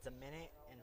It's a minute and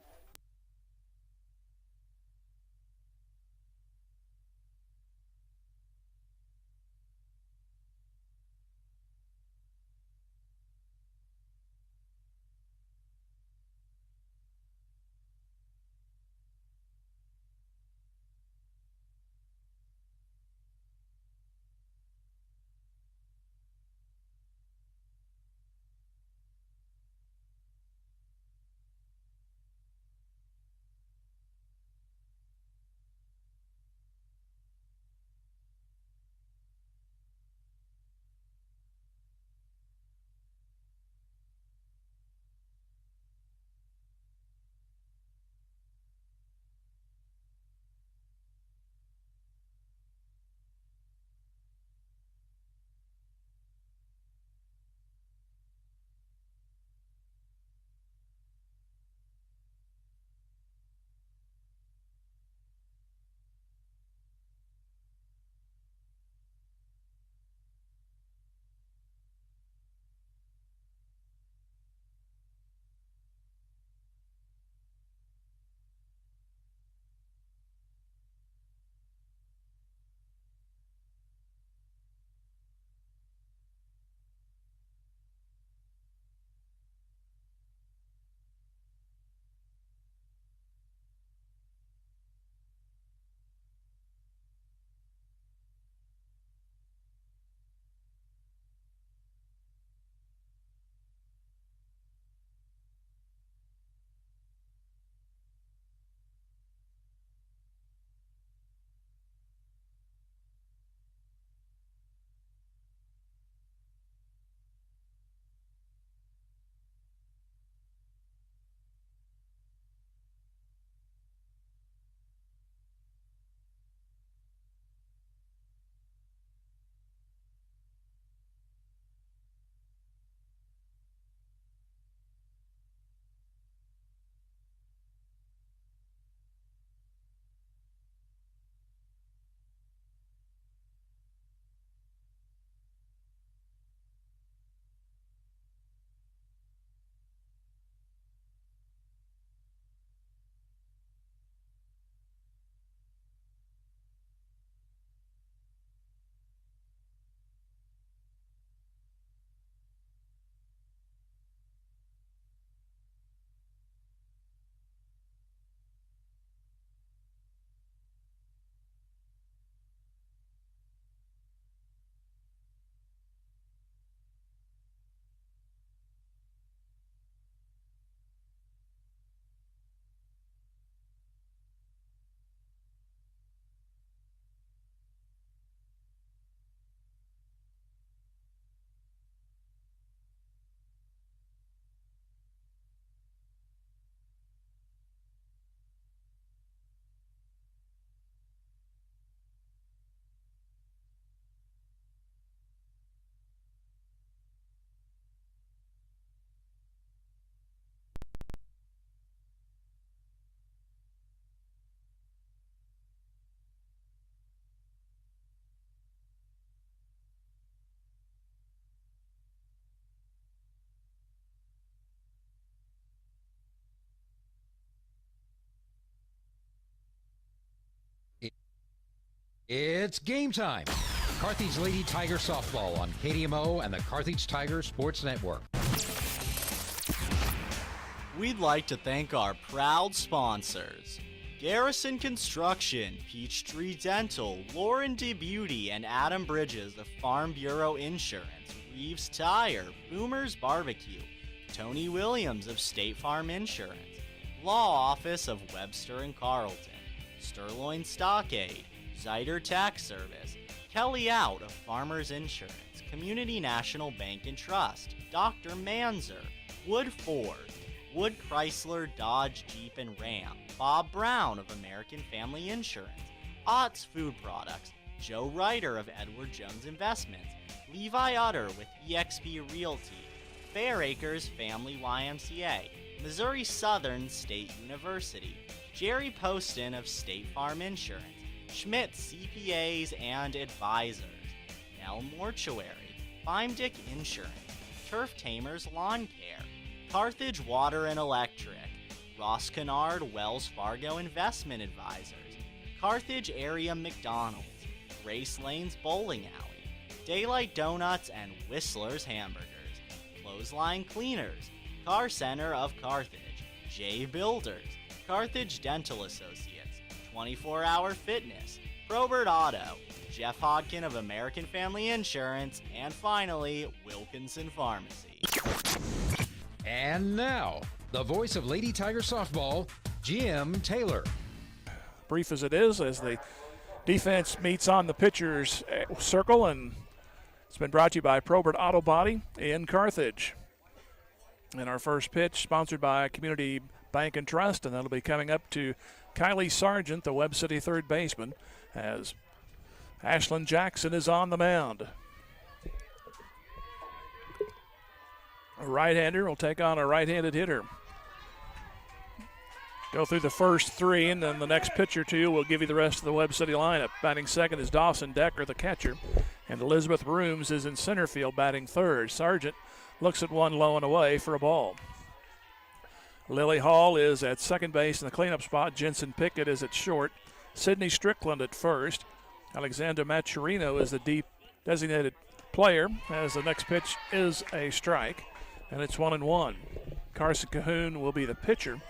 It's game time. Carthage Lady Tiger Softball on KDMO and the Carthage Tiger Sports Network. We'd like to thank our proud sponsors: Garrison Construction, Peachtree Dental, Lauren DeBeauty, and Adam Bridges of Farm Bureau Insurance, Reeves Tire, Boomer's Barbecue, Tony Williams of State Farm Insurance, Law Office of Webster and Carlton, Sterling Stockade, Zyder Tax Service, Kelly Out of Farmers Insurance, Community National Bank and Trust, Dr. Manzer, Wood Ford, Wood Chrysler, Dodge, Jeep, and Ram, Bob Brown of American Family Insurance, Ott's Food Products, Joe Ryder of Edward Jones Investments, Levi Utter with eXp Realty, Fair Acres Family YMCA, Missouri Southern State University, Jerry Poston of State Farm Insurance, Schmidt CPAs and Advisors, Nell Mortuary, Feimdick Insurance, Turf Tamers Lawn Care, Carthage Water and Electric, Ross Kennard Wells Fargo Investment Advisors, Carthage Area McDonald's, Race Lanes Bowling Alley, Daylight Donuts and Whistler's Hamburgers, Clothesline Cleaners, Car Center of Carthage, J Builders, Carthage Dental Associates, 24-Hour Fitness, Probert Auto, Jeff Hodkin of American Family Insurance, and finally, Wilkinson Pharmacy. And now, the voice of Lady Tiger Softball, Jim Taylor. Brief as it is, as the defense meets on the pitcher's circle, and it's been brought to you by Probert Auto Body in Carthage. And our first pitch, sponsored by Community Bank and Trust, and that'll be coming up to Kylie Sargent, the Webb City third baseman, as Ashlyn Jackson is on the mound. A right-hander will take on a right-handed hitter. Go through the first three, and then the next pitch or two will give you the rest of the Webb City lineup. Batting second is Dawson Decker, the catcher, and Elizabeth Rooms is in center field batting third. Sargent looks at one low and away for a ball. Lily Hall is at second base in the cleanup spot. Jensen Pickett is at short. Sydney Strickland at first. Alexander Maturino is the deep designated player, as the next pitch is a strike, and it's 1-1. Carson Cahoon will be the pitcher,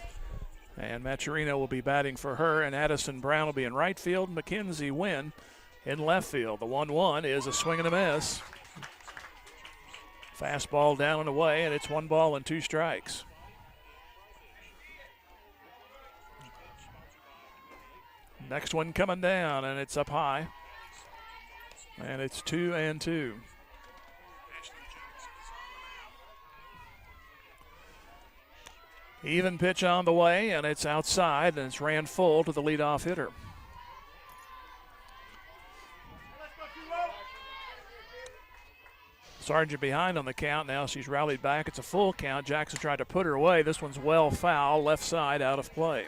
and Maturino will be batting for her, and Addison Brown will be in right field. Mackenzie Wynn in left field. The 1-1 is a swing and a miss. Fastball down and away, and it's 1-2. Next one coming down, and it's up high. And it's 2-2. Even pitch on the way, and it's outside, and it's ran full to the leadoff hitter. Sargent behind on the count. Now she's rallied back. It's a full count. Jackson tried to put her away. This one's well foul, left side, out of play.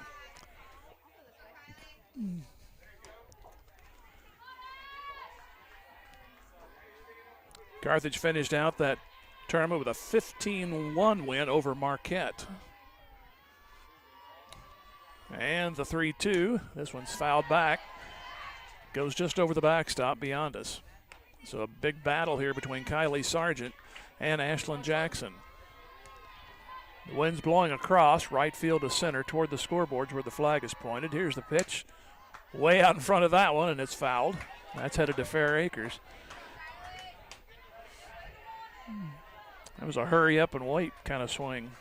Carthage finished out that tournament with a 15-1 win over Marquette. And the 3-2, this one's fouled back, goes just over the backstop beyond us. So a big battle here between Kylie Sargent and Ashlyn Jackson. The wind's blowing across right field to center toward the scoreboards where the flag is pointed. Here's the pitch. Way out in front of that one, and it's fouled. That's headed to Fair Acres. That was a hurry up and wait kind of swing.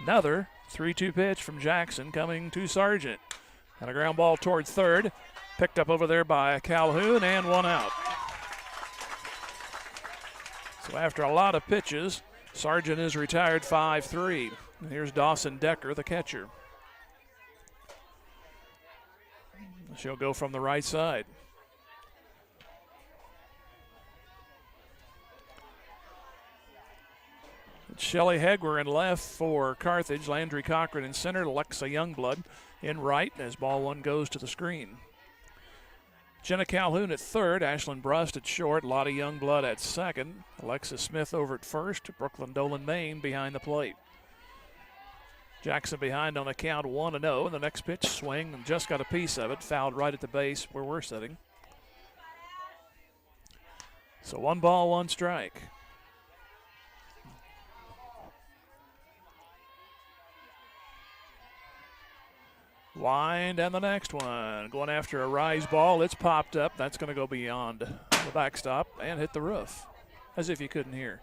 Another 3-2 pitch from Jackson coming to Sargent. And a ground ball toward third. Picked up over there by Calhoun, and one out. So after a lot of pitches, Sargent is retired 5-3. And here's Dawson Decker, the catcher. She'll go from the right side. It's Shelley Hegwer in left for Carthage. Landry Cochran in center. Alexa Youngblood in right as ball one goes to the screen. Jenna Calhoun at third. Ashlyn Brust at short. Lotta Youngblood at second. Alexa Smith over at first. Brooklyn Dolan Main behind the plate. Jackson behind on the count 1-0. And the next pitch swing and just got a piece of it. Fouled right at the base where we're sitting. So 1 strike. Wind and the next one. Going after a rise ball. It's popped up. That's going to go beyond the backstop and hit the roof. As if you couldn't hear.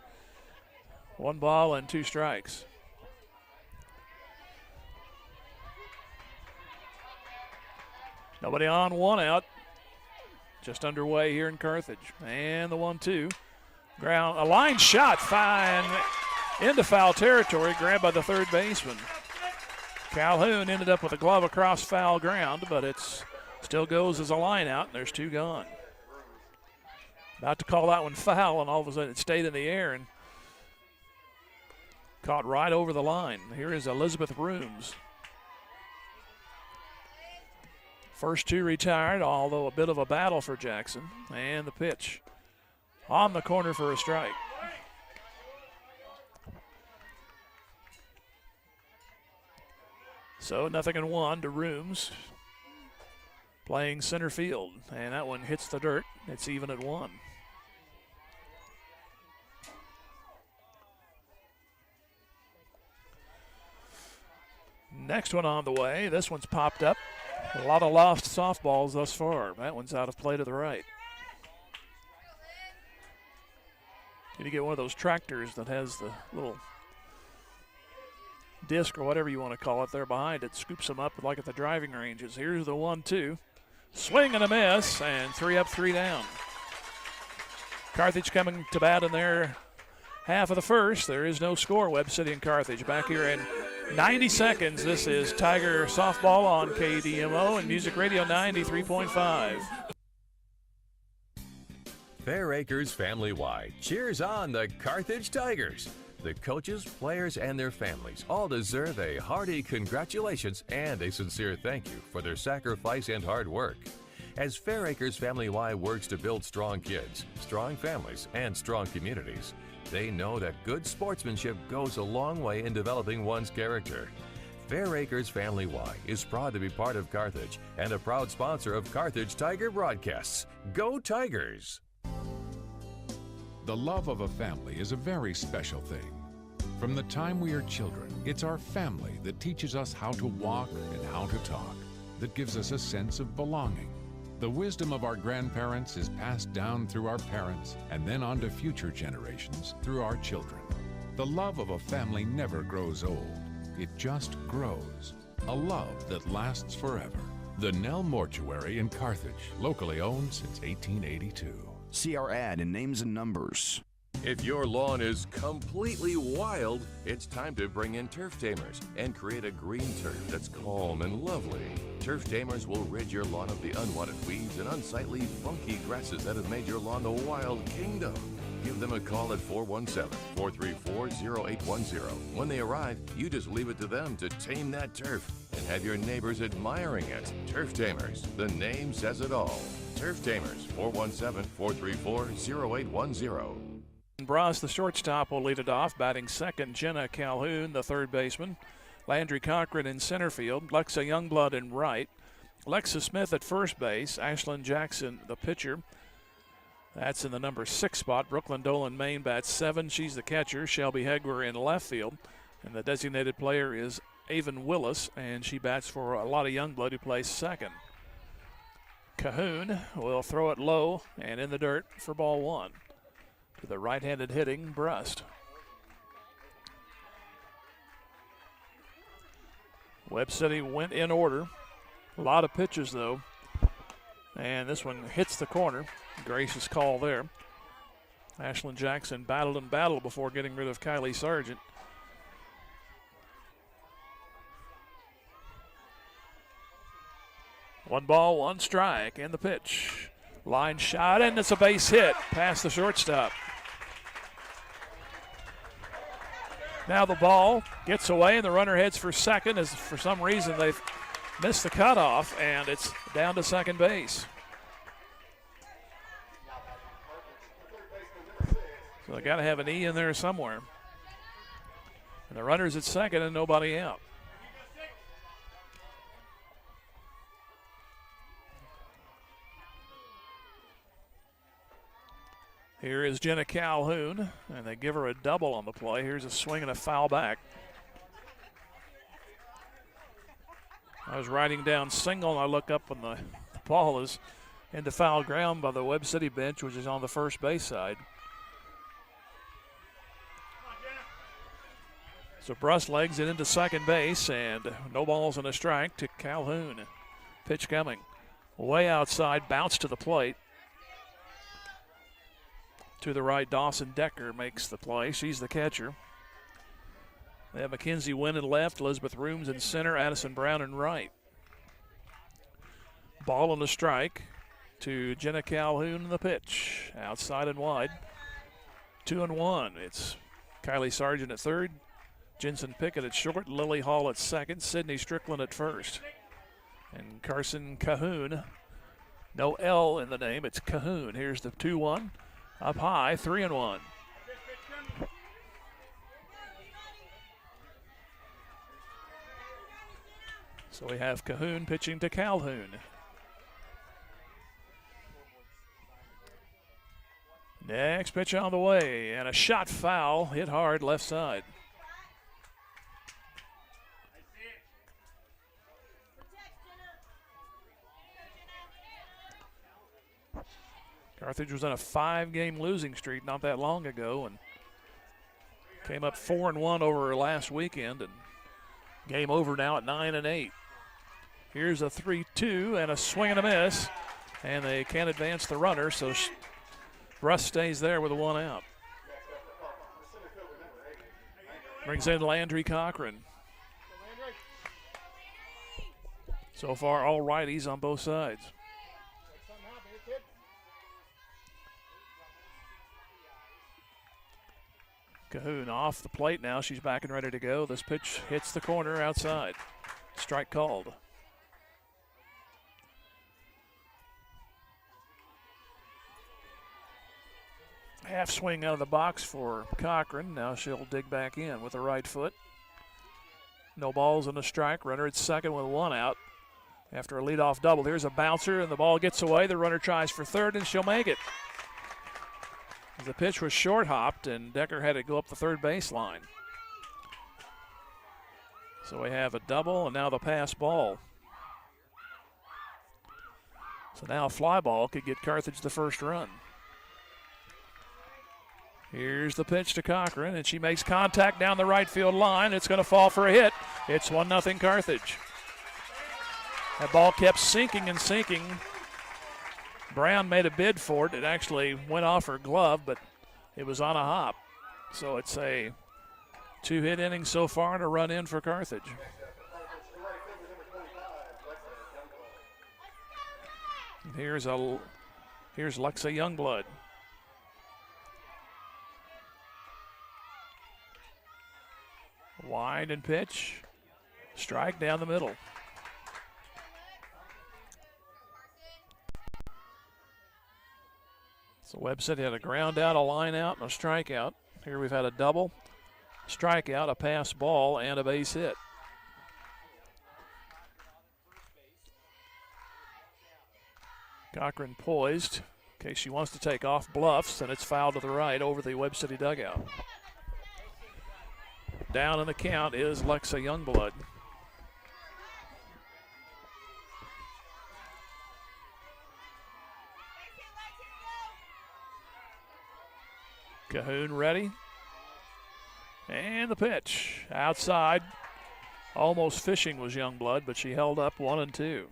1 strikes. Nobody on, 1 out. Just underway here in Carthage. And the 1-2. Ground, a line shot, fine into foul territory, grabbed by the third baseman. Calhoun ended up with a glove across foul ground, but it still goes as a line out, and there's 2 gone. About to call that one foul, and all of a sudden it stayed in the air and caught right over the line. Here is Elizabeth Rooms. First 2 retired, although a bit of a battle for Jackson. And the pitch on the corner for a strike. So 0-1 to Rooms, playing center field, and that one hits the dirt. It's even at 1. Next one on the way. This one's popped up. A lot of lost softballs thus far. That one's out of play to the right. You get one of those tractors that has the little disc or whatever you want to call it there behind it, scoops them up like at the driving ranges. Here's the 1-2. Swing and a miss, and 3 up, 3 down. Carthage coming to bat in their half of the first. There is no score. Webb City and Carthage back here in 90 seconds. This is Tiger Softball on KDMO and Music Radio 93.5. Fair Acres Family-Wide cheers on the Carthage Tigers. The coaches, players, and their families all deserve a hearty congratulations and a sincere thank you for their sacrifice and hard work. As Fair Acres Family-Wide works to build strong kids, strong families, and strong communities, they know that good sportsmanship goes a long way in developing one's character. Fair Acres Family-Wide is proud to be part of Carthage and a proud sponsor of Carthage Tiger broadcasts. Go Tigers! The love of a family is a very special thing. From the time we are children, it's our family that teaches us how to walk and how to talk, that gives us a sense of belonging. The wisdom of our grandparents is passed down through our parents and then on to future generations through our children. The love of a family never grows old. It just grows. A love that lasts forever. The Nell Mortuary in Carthage, locally owned since 1882. See our ad in names and numbers. If your lawn is completely wild, it's time to bring in Turf Tamers and create a green turf that's calm and lovely. Turf Tamers will rid your lawn of the unwanted weeds and unsightly, funky grasses that have made your lawn the wild kingdom. Give them a call at 417-434-0810. When they arrive, you just leave it to them to tame that turf and have your neighbors admiring it. Turf Tamers, the name says it all. Turf Tamers, 417-434-0810. Bras, the shortstop, will lead it off. Batting second, Jenna Calhoun, the third baseman. Landry Cochran in center field. Lexa Youngblood in right. Lexa Smith at first base. Ashlyn Jackson, the pitcher. That's in the number 6 spot. Brooklyn Dolan main bats 7. She's the catcher. Shelby Hegwer in left field. And the designated player is Avon Willis, and she bats for a lot of Youngblood, who plays second. Cahoon will throw it low and in the dirt for ball 1 to the right-handed hitting Brust. Webb City went in order. A lot of pitches, though. And this one hits the corner. Gracious call there. Ashlyn Jackson battled and battled before getting rid of Kylie Sargent. One ball, one strike, and the pitch. Line shot, and it's a base hit past the shortstop. Now the ball gets away, and the runner heads for second, as for some reason they've missed the cutoff, and it's down to second base. So they got to have an E in there somewhere. And the runner's at second and nobody out. Here is Jenna Calhoun, and they give her a double on the play. Here's a swing and a foul back. I was riding down single, and I look up when the ball is into foul ground by the Webb City bench, which is on the first base side. So Brust legs it into second base, and no balls and a strike to Calhoun. Pitch coming. Way outside, bounce to the plate. To the right, Dawson Decker makes the play. She's the catcher. They have Mackenzie Wynn in left, Elizabeth Rooms in center, Addison Brown in right. Ball and a strike to Jenna Calhoun in the pitch. Outside and wide. 2-1. It's Kylie Sargent at third, Jensen Pickett at short, Lily Hall at second, Sydney Strickland at first. And Carson Cahoon, no L in the name, it's Cahoon. Here's the 2-1. Up high, 3-1. So we have Cahoon pitching to Calhoun. Next pitch on the way, and a shot foul, hit hard left side. Carthage was on a 5-game losing streak not that long ago and came up 4-1 over last weekend, and game over now at 9-8. Here's a 3-2 and a swing and a miss, and they can't advance the runner, so Russ stays there with a 1 out. Brings in Landry Cochran. So far, all righties on both sides. Cahoon off the plate now. She's back and ready to go. This pitch hits the corner outside. Strike called. Half swing out of the box for Cochran. Now she'll dig back in with the right foot. No balls and a strike. Runner at second with 1 out after a leadoff double. Here's a bouncer, and the ball gets away. The runner tries for third, and she'll make it. The pitch was short hopped, and Decker had to go up the third baseline. So we have a double, and now the pass ball. So now a fly ball could get Carthage the first run. Here's the pitch to Cochran, and she makes contact down the right field line. It's going to fall for a hit. It's 1-0 Carthage. That ball kept sinking and sinking. Brown made a bid for it. It actually went off her glove, but it was on a hop. So it's a 2-hit inning so far and a run in for Carthage. And here's Lexa Youngblood. Wide and pitch. Strike down the middle. So Webb had a ground out, a line out, and a strikeout. Here we've had a double, strikeout, a pass ball, and a base hit. Cochran poised in case she wants to take off, bluffs, and it's fouled to the right over the Webb City dugout. Down in the count is Lexa Youngblood. Cahoon ready. And the pitch. Outside. Almost fishing was Youngblood, but she held up 1-2.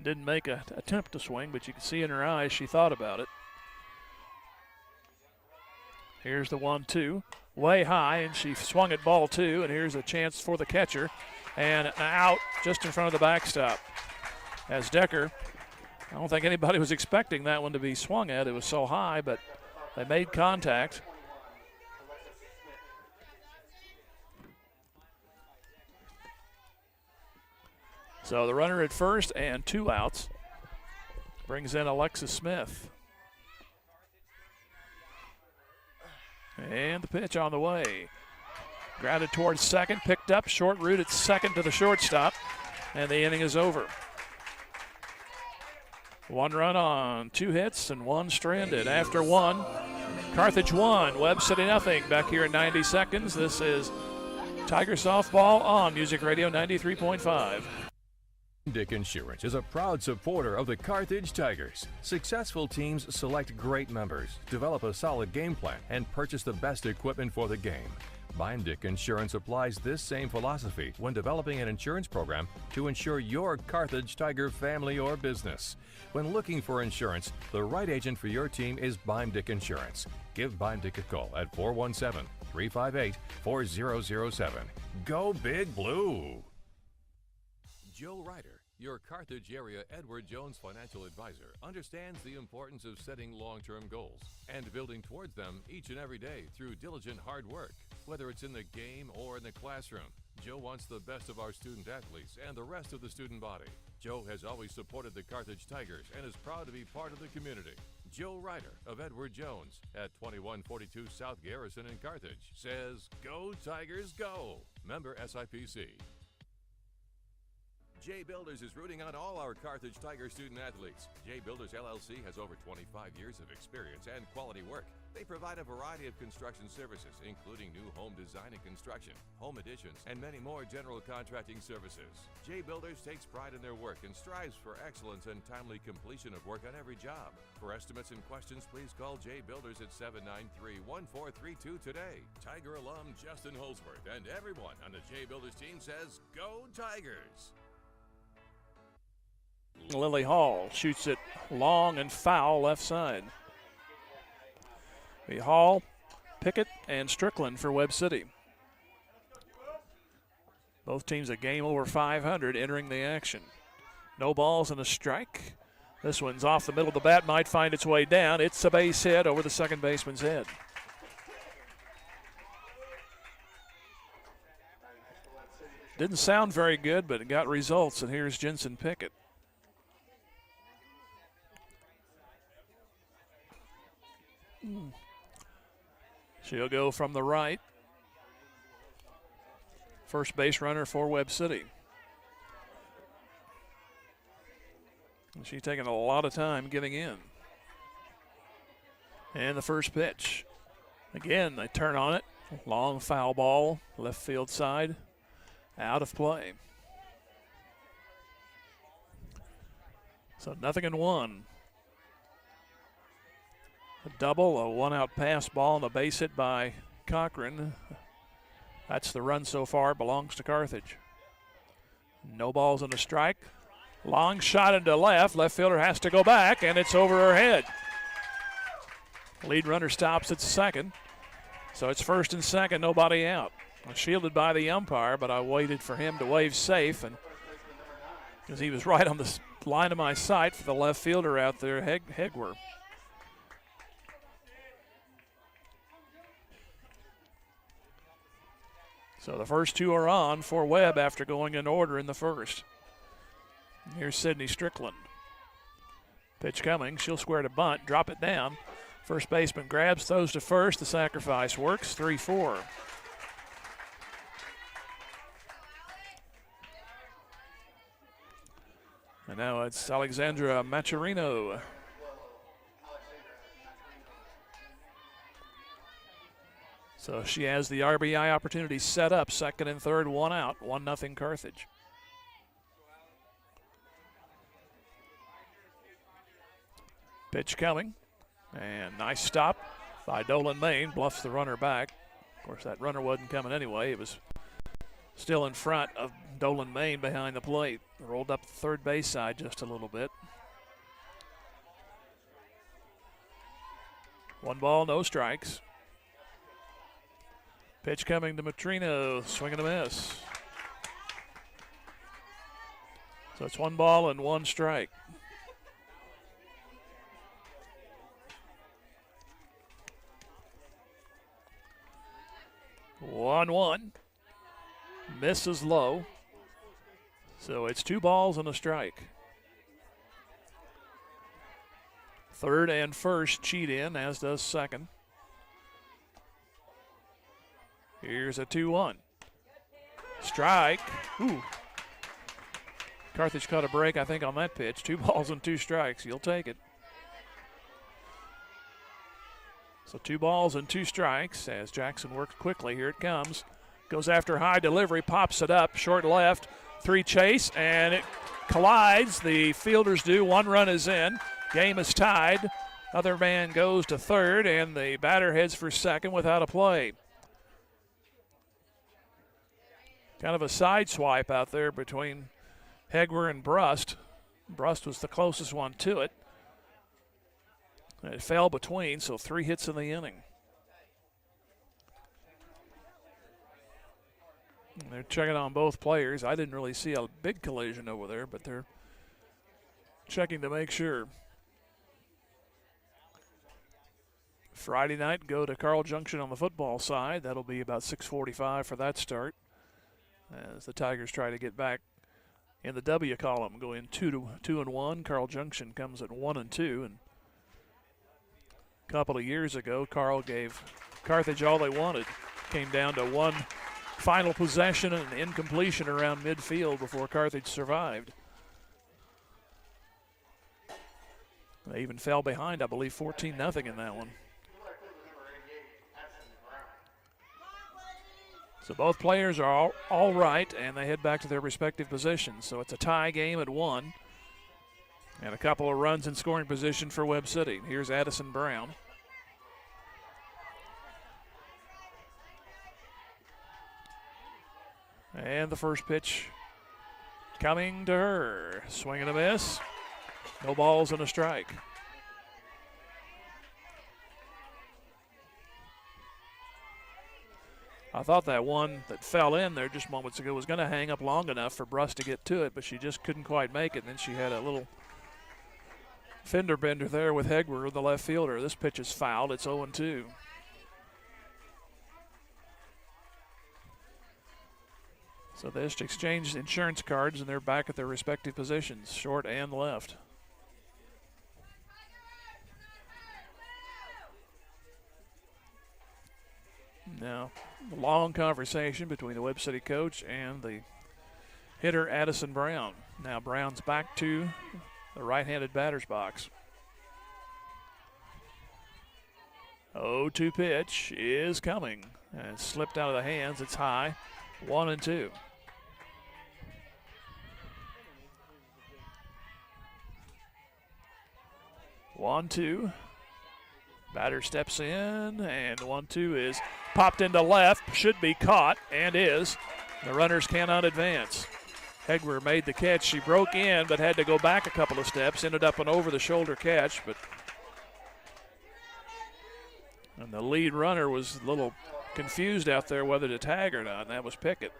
Didn't make an attempt to swing, but you can see in her eyes she thought about it. Here's the 1-2. Way high, and she swung at ball 2, and here's a chance for the catcher. And an out just in front of the backstop. As Decker, I don't think anybody was expecting that one to be swung at. It was so high, but they made contact. So the runner at first and 2 outs. Brings in Alexis Smith. And the pitch on the way. Grounded towards second, picked up, short route at second to the shortstop, and the inning is over. 1 run on 2 hits and 1 stranded. After 1, Carthage 1, Webb City nothing. Back here in 90 seconds. This is Tiger Softball on Music Radio 93.5. Dick Insurance is a proud supporter of the Carthage Tigers. Successful teams select great members, develop a solid game plan, and purchase the best equipment for the game. Dick Insurance applies this same philosophy when developing an insurance program to insure your Carthage Tiger family or business. When looking for insurance, the right agent for your team is Dick Insurance. Give Dick a call at 417-358-4007. Go Big Blue! Joe Ryder, your Carthage area Edward Jones financial advisor, understands the importance of setting long-term goals and building towards them each and every day through diligent hard work. Whether it's in the game or in the classroom, Joe wants the best of our student athletes and the rest of the student body. Joe has always supported the Carthage Tigers and is proud to be part of the community. Joe Ryder of Edward Jones at 2142 South Garrison in Carthage says, "Go Tigers, go!" Member SIPC. J Builders is rooting on all our Carthage Tiger student athletes. J Builders LLC has over 25 years of experience and quality work. They provide a variety of construction services, including new home design and construction, home additions, and many more general contracting services. J Builders takes pride in their work and strives for excellence and timely completion of work on every job. For estimates and questions, please call J Builders at 793-1432 today. Tiger alum Justin Holsworth and everyone on the J Builders team says, "Go Tigers!" Lily Hall shoots it long and foul left side. The Hall, Pickett, and Strickland for Webb City. Both teams a game over 500 entering the action. No balls and a strike. This one's off the middle of the bat, might find its way down. It's a base hit over the second baseman's head. Didn't sound very good, but it got results, and here's Jensen Pickett. She'll go from the right. First base runner for Webb City. And she's taking a lot of time getting in. And the first pitch. Again, they turn on it. Long foul ball, left field side, out of play. So 0-1. A double, a one-out pass ball, and a base hit by Cochran. That's the run so far. Belongs to Carthage. No balls and a strike. Long shot into left. Left fielder has to go back, and it's over her head. Lead runner stops at second. So it's first and second, nobody out. Shielded by the umpire, but I waited for him to wave safe, and because he was right on the line of my sight for the left fielder out there, Hegwer. So the first two are on for Webb after going in order in the first. Here's Sydney Strickland. Pitch coming. She'll square to bunt, drop it down. First baseman grabs, throws to first. The sacrifice works. 3-4. And now it's Alexandra Macharino. So she has the RBI opportunity set up. Second and third, one out. 1-0 Carthage. Pitch coming. And nice stop by Dolan Main. Bluffs the runner back. Of course, that runner wasn't coming anyway. It was still in front of Dolan Main behind the plate. Rolled up the third base side just a little bit. 1 ball, no strikes. Pitch coming to Matrino, swing and a miss. So it's 1 ball and 1 strike. One. Misses low. So it's 2 balls and a strike. Third and first cheat in, as does second. Here's a 2-1. Strike. Ooh. Carthage caught a break, I think, on that pitch. 2 balls and 2 strikes. You'll take it. So 2 balls and 2 strikes as Jackson works quickly. Here it comes. Goes after high delivery, pops it up, short left. 3 chase, and it collides. The fielders do. 1 run is in. Game is tied. Other man goes to third, and the batter heads for second without a play. Kind of a side swipe out there between Hegwer and Brust. Brust was the closest one to it. And it fell between, so 3 hits in the inning. And they're checking on both players. I didn't really see a big collision over there, but they're checking to make sure. Friday night, go to Carl Junction on the football side. That'll be about 6:45 for that start, as the Tigers try to get back in the W column, going 2-1. Carl Junction comes at 1-2, and a couple of years ago, Carl gave Carthage all they wanted. Came down to 1 final possession and an incompletion around midfield before Carthage survived. They even fell behind, I believe, 14-0 in that one. So both players are all right, and they head back to their respective positions. So it's a tie game at 1, and a couple of runs in scoring position for Webb City. Here's Addison Brown. And the first pitch coming to her. Swing and a miss. No balls and a strike. I thought that one that fell in there just moments ago was going to hang up long enough for Bruss to get to it, but she just couldn't quite make it. And then she had a little fender bender there with Hegwer, the left fielder. This pitch is fouled. It's 0-2. So they just exchanged insurance cards, and they're back at their respective positions, short and left. Now, a long conversation between the Webb City coach and the hitter, Addison Brown. Now Brown's back to the right-handed batter's box. 0-2 pitch is coming, and it slipped out of the hands. It's high, 1-2. One, two. Batter steps in, and 1-2 is popped into left. Should be caught, and is. The runners cannot advance. Hegwer made the catch. She broke in, but had to go back a couple of steps. Ended up an over-the-shoulder catch, and the lead runner was a little confused out there whether to tag or not, and that was Pickett.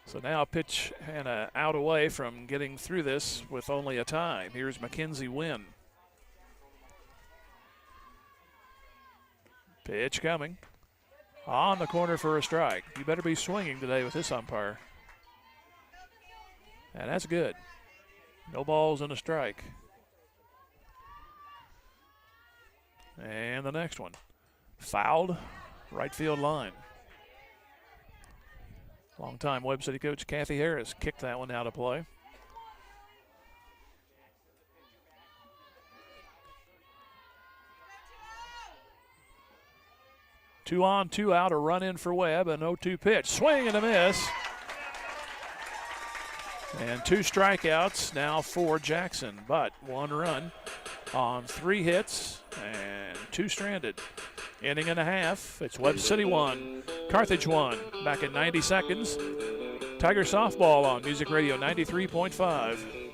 So now a pitch and a out away from getting through this with only a tie. Here's Mackenzie Wynn. Pitch coming. On the corner for a strike. You better be swinging today with this umpire. And that's good. No balls and a strike. And the next one. Fouled. Right field line. Longtime Webb City coach Kathy Harris kicked that one out of play. Two on, two out, a run in for Webb, an 0-2 pitch. Swing and a miss. And 2 strikeouts now for Jackson, but 1 run on 3 hits and 2 stranded. Inning and a half. It's Webb City 1, Carthage 1. Back in 90 seconds. Tiger softball on Music Radio 93.5.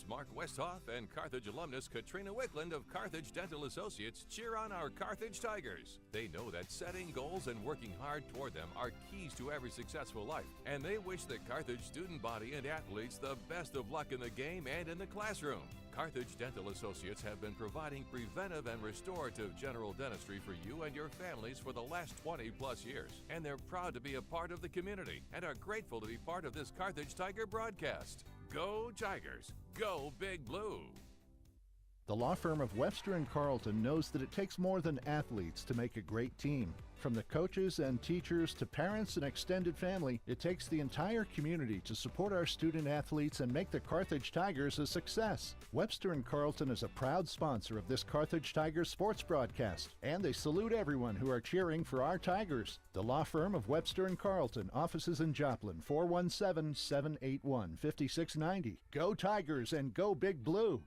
Mark Westhoff and Carthage alumnus Katrina Wickland of Carthage Dental Associates cheer on our Carthage Tigers. They know that setting goals and working hard toward them are keys to every successful life, and they wish the Carthage student body and athletes the best of luck in the game and in the classroom. Carthage Dental Associates have been providing preventive and restorative general dentistry for you and your families for the last 20-plus years, and they're proud to be a part of the community and are grateful to be part of this Carthage Tiger broadcast. Go Tigers! Go Big Blue! The law firm of Webster & Carlton knows that it takes more than athletes to make a great team. From the coaches and teachers to parents and extended family, it takes the entire community to support our student athletes and make the Carthage Tigers a success. Webster & Carlton is a proud sponsor of this Carthage Tigers sports broadcast, and they salute everyone who are cheering for our Tigers. The law firm of Webster & Carlton, offices in Joplin, 417-781-5690. Go Tigers and go Big Blue!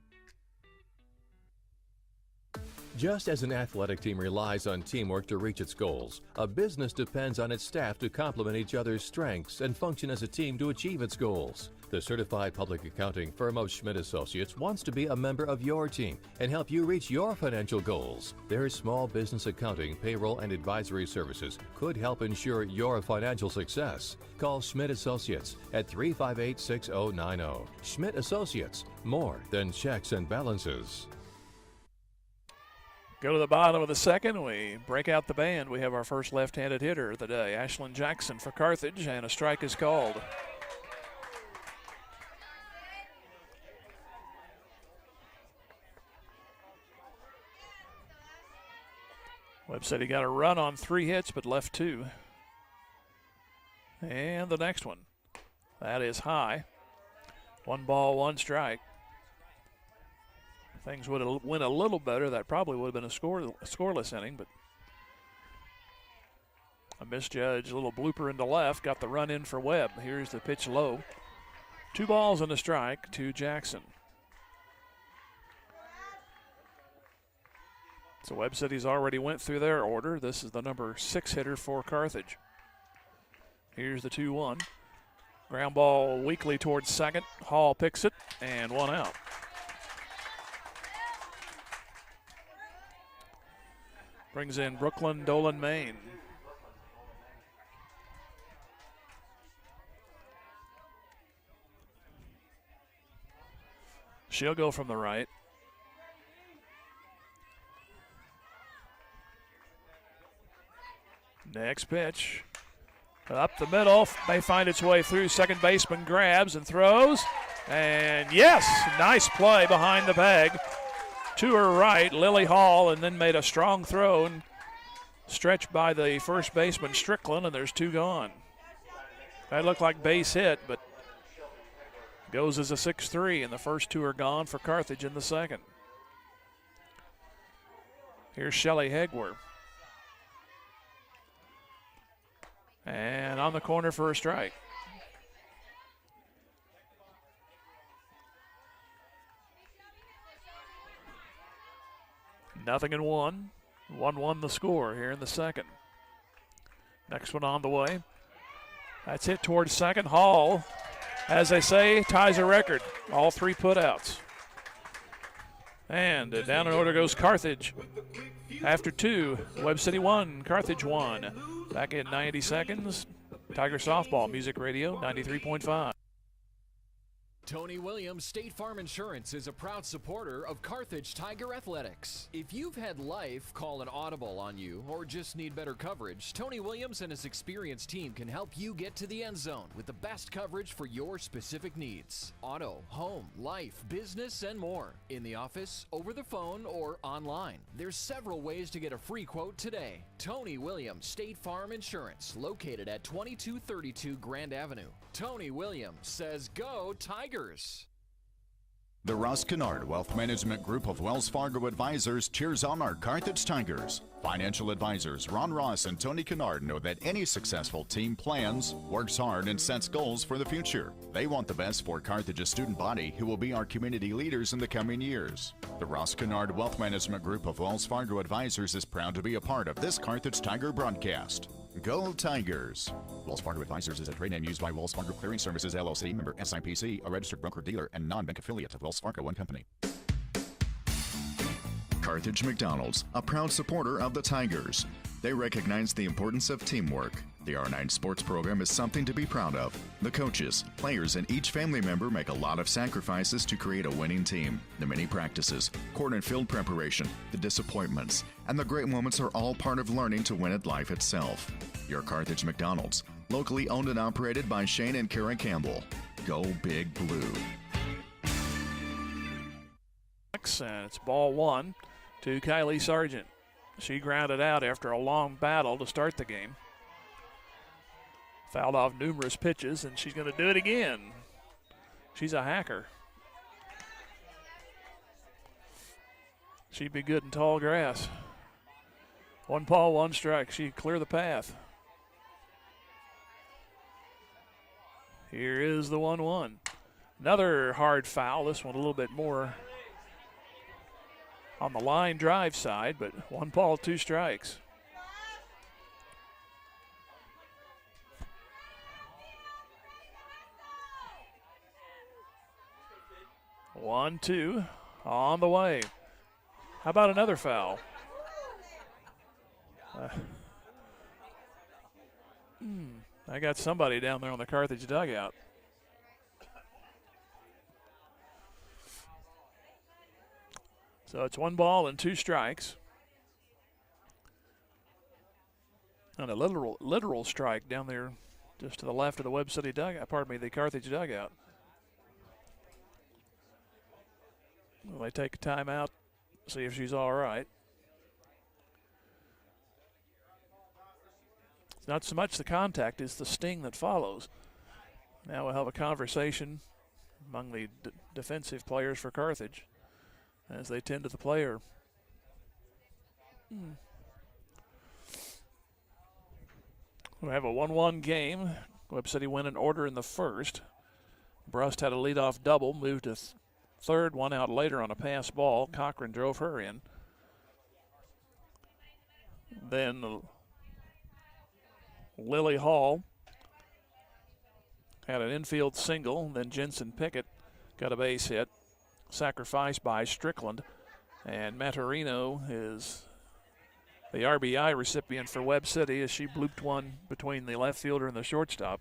Just as an athletic team relies on teamwork to reach its goals, a business depends on its staff to complement each other's strengths and function as a team to achieve its goals. The certified public accounting firm of Schmidt Associates wants to be a member of your team and help you reach your financial goals. Their small business accounting, payroll, and advisory services could help ensure your financial success. Call Schmidt Associates at 358-6090. Schmidt Associates, more than checks and balances. Go to the bottom of the second. We break out the band. We have our first left-handed hitter of the day, Ashlyn Jackson for Carthage, and a strike is called. Webb said he got a run on 3 hits but left 2. And the next one. That is high. 1 ball, 1 strike. Things would have went a little better. That probably would have been a scoreless inning, but a misjudged little blooper into left got the run in for Webb. Here's the pitch low. 2 balls and a strike to Jackson. So Webb said he's already went through their order. This is the number 6 hitter for Carthage. Here's the 2-1. Ground ball weakly towards second. Hall picks it, and 1 out. Brings in Brooklyn Dolan Main. She'll go from the right. Next pitch. Up the middle, may find its way through. Second baseman grabs and throws. And yes, nice play behind the bag. To her right, Lily Hall, and then made a strong throw and stretched by the first baseman Strickland, and there's 2 gone. That looked like base hit, but goes as a 6-3, and the first 2 are gone for Carthage in the second. Here's Shelley Hegwer. And on the corner for a strike. Nothing in 1. 1-1 the score here in the second. Next one on the way. That's hit towards second. Hall, as they say, ties a record. All 3 putouts. And down in order goes Carthage. After 2, Webb City 1, Carthage 1. Back in 90 seconds, Tiger Softball Music Radio 93.5. Tony Williams State Farm Insurance is a proud supporter of Carthage Tiger Athletics. If you've had life call an audible on you or just need better coverage, Tony Williams and his experienced team can help you get to the end zone with the best coverage for your specific needs. Auto, home, life, business, and more. In the office, over the phone, or online. There's several ways to get a free quote today. Tony Williams State Farm Insurance, located at 2232 Grand Avenue. Tony Williams says, go Tigers! The Russ Kennard Wealth Management Group of Wells Fargo Advisors cheers on our Carthage Tigers. Financial advisors Ron Ross and Tony Kennard know that any successful team plans, works hard, and sets goals for the future. They want the best for Carthage's student body, who will be our community leaders in the coming years. The Ross Kennard Wealth Management Group of Wells Fargo Advisors is proud to be a part of this Carthage Tiger broadcast. Go Tigers! Wells Fargo Advisors is a trade name used by Wells Fargo Clearing Services, LLC, member SIPC, a registered broker-dealer and non-bank affiliate of Wells Fargo & Company. Carthage McDonald's, a proud supporter of the Tigers. They recognize the importance of teamwork. The R9 sports program is something to be proud of. The coaches, players, and each family member make a lot of sacrifices to create a winning team. The many practices, court and field preparation, the disappointments, and the great moments are all part of learning to win at life itself. Your Carthage McDonald's, locally owned and operated by Shane and Kara Campbell. Go Big Blue. And it's ball 1 to Kylie Sargent. She grounded out after a long battle to start the game. Fouled off numerous pitches, and she's going to do it again. She's a hacker. She'd be good in tall grass. 1 ball, 1 strike. She'd clear the path. Here is the 1-1. Another hard foul. This one a little bit more on the line drive side, but 1 ball, 2 strikes. One, 2 on the way. How about another foul? I got somebody down there on the Carthage dugout. So it's 1 ball and 2 strikes. And a literal strike down there just to the left of the Webb City dugout, the Carthage dugout. Well, they take a timeout, see if she's all right. It's not so much the contact, it's the sting that follows. Now we'll have a conversation among the defensive players for Carthage as they tend to the player. We have a 1-1 game. Webb City went in order in the first. Brust had a leadoff double, moved to third, one out later on a pass ball. Cochran drove her in. Then Lily Hall had an infield single. Then Jensen Pickett got a base hit, sacrificed by Strickland. And Matarino is the RBI recipient for Webb City as she blooped one between the left fielder and the shortstop.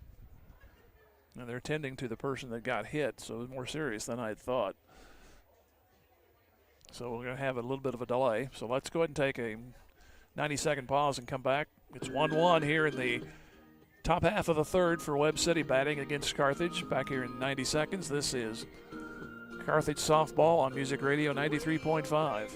And they're tending to the person that got hit, so it was more serious than I had thought. So we're going to have a little bit of a delay. So let's go ahead and take a 90-second pause and come back. It's 1-1 here in the top half of the third for Webb City batting against Carthage. Back here in 90 seconds. This is Carthage Softball on Music Radio 93.5.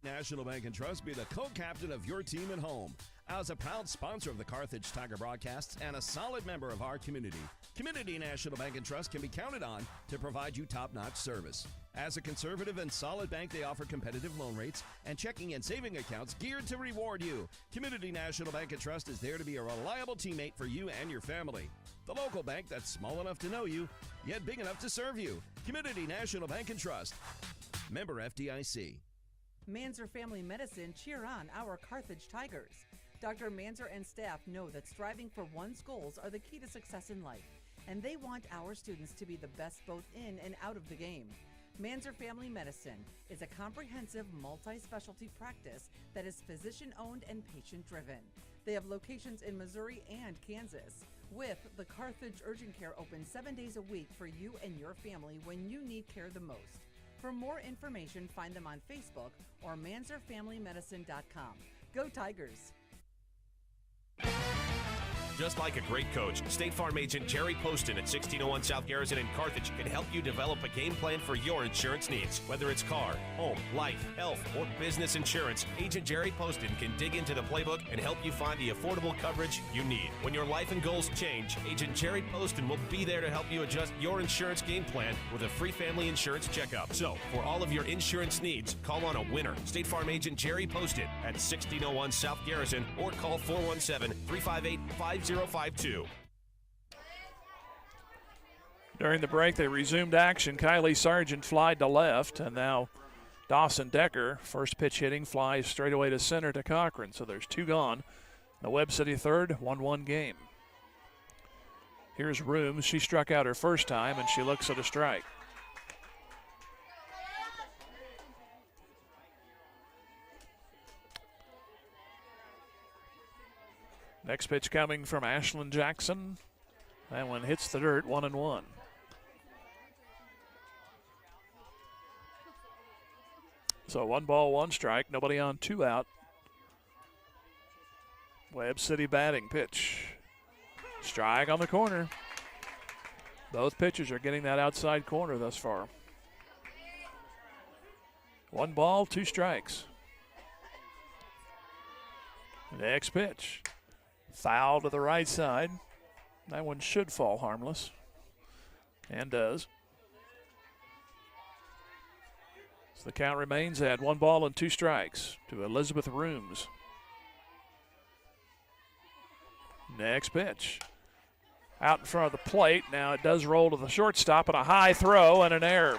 National Bank and Trust, be the co-captain of your team at home. As a proud sponsor of the Carthage Tiger broadcasts and a solid member of our community, Community National Bank and Trust can be counted on to provide you top-notch service. As a conservative and solid bank, they offer competitive loan rates and checking and saving accounts geared to reward you. Community National Bank and Trust is there to be a reliable teammate for you and your family. The local bank that's small enough to know you, yet big enough to serve you. Community National Bank and Trust. Member FDIC. Manzer Family Medicine cheer on our Carthage Tigers. Dr. Manzer and staff know that striving for one's goals are the key to success in life, and they want our students to be the best both in and out of the game. Manzer Family Medicine is a comprehensive multi-specialty practice that is physician-owned and patient-driven. They have locations in Missouri and Kansas, with the Carthage Urgent Care open 7 days a week for you and your family when you need care the most. For more information, find them on Facebook or manzerfamilymedicine.com. Go Tigers! Just like a great coach, State Farm agent Jerry Poston at 1601 South Garrison in Carthage can help you develop a game plan for your insurance needs. Whether it's car, home, life, health, or business insurance, Agent Jerry Poston can dig into the playbook and help you find the affordable coverage you need. When your life and goals change, Agent Jerry Poston will be there to help you adjust your insurance game plan with a free family insurance checkup. So, for all of your insurance needs, call on a winner. State Farm agent Jerry Poston at 1601 South Garrison or call 417-358-5052. During the break, they resumed action. Kylie Sargent flied to left, and now Dawson Decker, first pitch hitting, flies straight away to center to Cochran. So there's two gone. The Webb City third, 1-1 game. Here's Rooms. She struck out her first time, and she looks at a strike. Next pitch coming from Ashlyn Jackson. That one hits the dirt, 1-1. So 1 ball, 1 strike, nobody on, 2 out. Webb City batting pitch. Strike on the corner. Both pitchers are getting that outside corner thus far. 1 ball, 2 strikes. Next pitch. Foul to the right side. That one should fall harmless. And does. So the count remains at 1 ball and 2 strikes to Elizabeth Rooms. Next pitch. Out in front of the plate. Now it does roll to the shortstop, and a high throw and an error.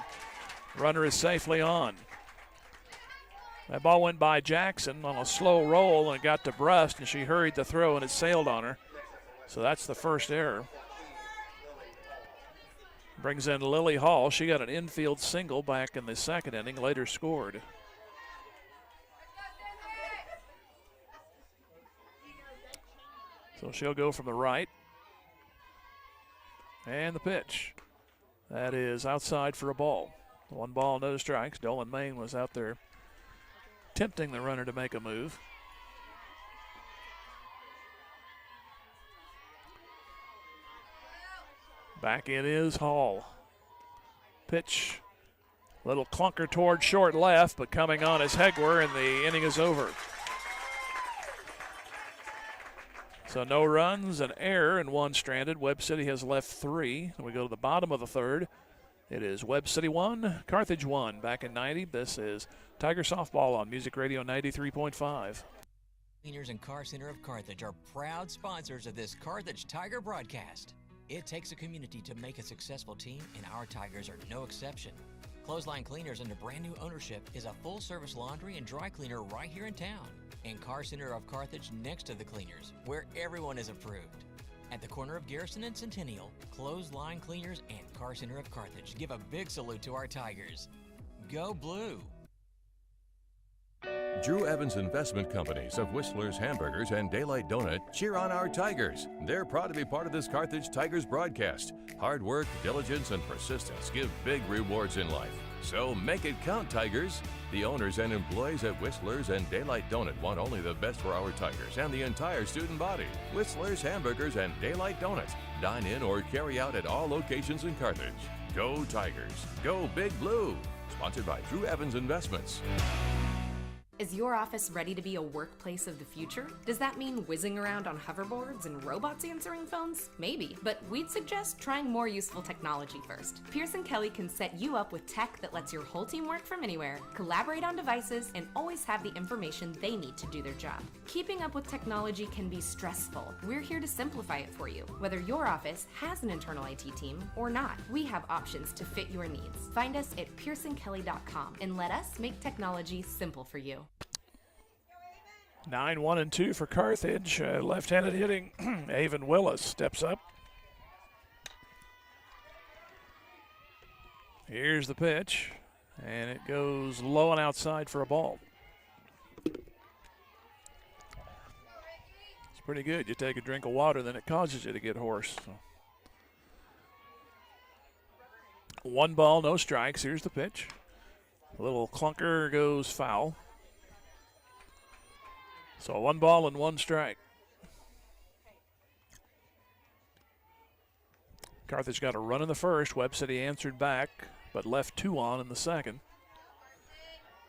Runner is safely on. That ball went by Jackson on a slow roll, and it got to Brust, and she hurried the throw, and it sailed on her. So that's the first error. Brings in Lily Hall. She got an infield single back in the second inning, later scored. So she'll go from the right. And the pitch. That is outside for a ball. 1 ball, no strikes. Dolan Main was out there tempting the runner to make a move. Back in is Hall. Pitch. Little clunker toward short left, but coming on is Hegwer, and the inning is over. So no runs, an error, and one stranded. Webb City has left 3. We go to the bottom of the third. It is Webb City 1, Carthage 1. Back in 90, this is Tiger Softball on Music Radio 93.5. Cleaners and Car Center of Carthage are proud sponsors of this Carthage Tiger broadcast. It takes a community to make a successful team, and our Tigers are no exception. Clothesline Cleaners under brand new ownership is a full-service laundry and dry cleaner right here in town. And Car Center of Carthage next to the cleaners, where everyone is approved. At the corner of Garrison and Centennial, Clothesline Cleaners and Car Center of Carthage give a big salute to our Tigers. Go Blue! Drew Evans Investment Companies of Whistler's Hamburgers and Daylight Donut cheer on our Tigers. They're proud to be part of this Carthage Tigers broadcast. Hard work, diligence, and persistence give big rewards in life. So make it count, Tigers. The owners and employees at Whistler's and Daylight Donut want only the best for our Tigers and the entire student body. Whistler's Hamburgers and Daylight Donut. Dine in or carry out at all locations in Carthage. Go Tigers. Go Big Blue. Sponsored by Drew Evans Investments. Is your office ready to be a workplace of the future? Does that mean whizzing around on hoverboards and robots answering phones? Maybe, but we'd suggest trying more useful technology first. Pierce & Kelly can set you up with tech that lets your whole team work from anywhere, collaborate on devices, and always have the information they need to do their job. Keeping up with technology can be stressful. We're here to simplify it for you. Whether your office has an internal IT team or not, we have options to fit your needs. Find us at pearsonkelly.com and let us make technology simple for you. 9-1-2 for Carthage. Left-handed hitting. Avon Willis steps up. Here's the pitch, and it goes low and outside for a ball. It's pretty good. You take a drink of water, then it causes you to get hoarse. So. 1 ball, no strikes. Here's the pitch. A little clunker goes foul. So 1 ball and 1 strike. Carthage got a run in the first. Webb City answered back, but left 2 on in the second.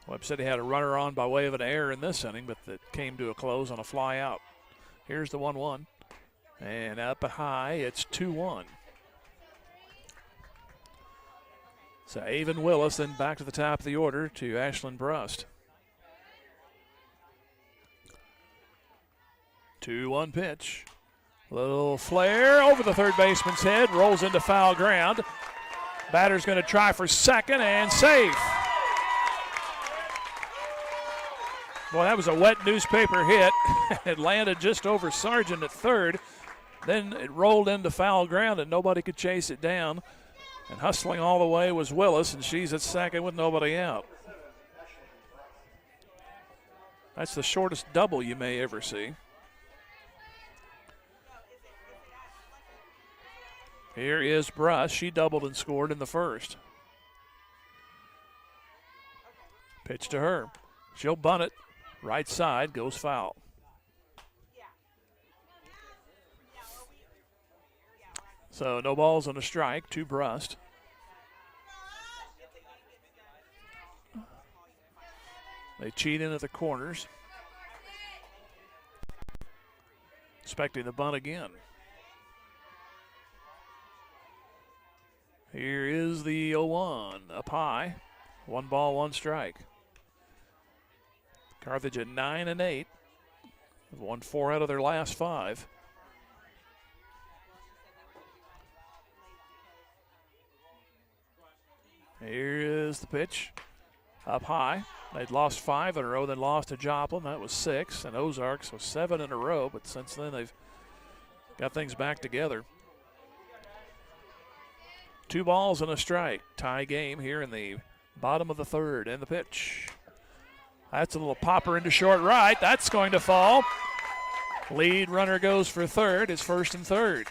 Webb City had a runner on by way of an error in this inning, but that came to a close on a fly out. Here's the 1-1. And up high, it's 2-1. So Avon Willis then back to the top of the order to Ashlyn Brust. 2-1 pitch. Little flare over the third baseman's head, rolls into foul ground. Batter's going to try for second and safe. Boy, that was a wet newspaper hit. It landed just over Sargent at third. Then it rolled into foul ground and nobody could chase it down. And hustling all the way was Willis, and she's at second with nobody out. That's the shortest double you may ever see. Here is Bruss. She doubled and scored in the first. Pitch to her. She'll bunt it. Right side goes foul. So no balls and a strike to Brust. They cheat in at the corners. Expecting the bunt again. Here is the 0-1, up high. 1 ball, 1 strike. Carthage at 9-8. They've won 4 out of their last 5. Here is the pitch. Up high. They'd lost 5 in a row, then lost to Joplin. That was 6. And Ozarks was 7 in a row, but since then they've got things back together. 2 balls and a strike. Tie game here in the bottom of the third. And the pitch. That's a little popper into short right. That's going to fall. Lead runner goes for third. It's first and third.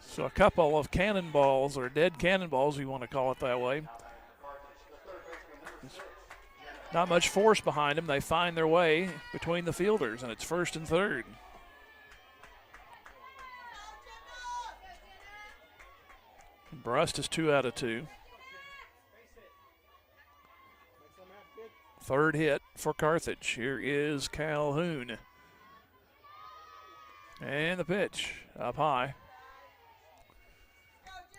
So a couple of cannonballs, or dead cannonballs, we want to call it that way. Not much force behind them. They find their way between the fielders, and it's first and third. Brust is 2 out of 2. Third hit for Carthage. Here is Calhoun. And the pitch up high.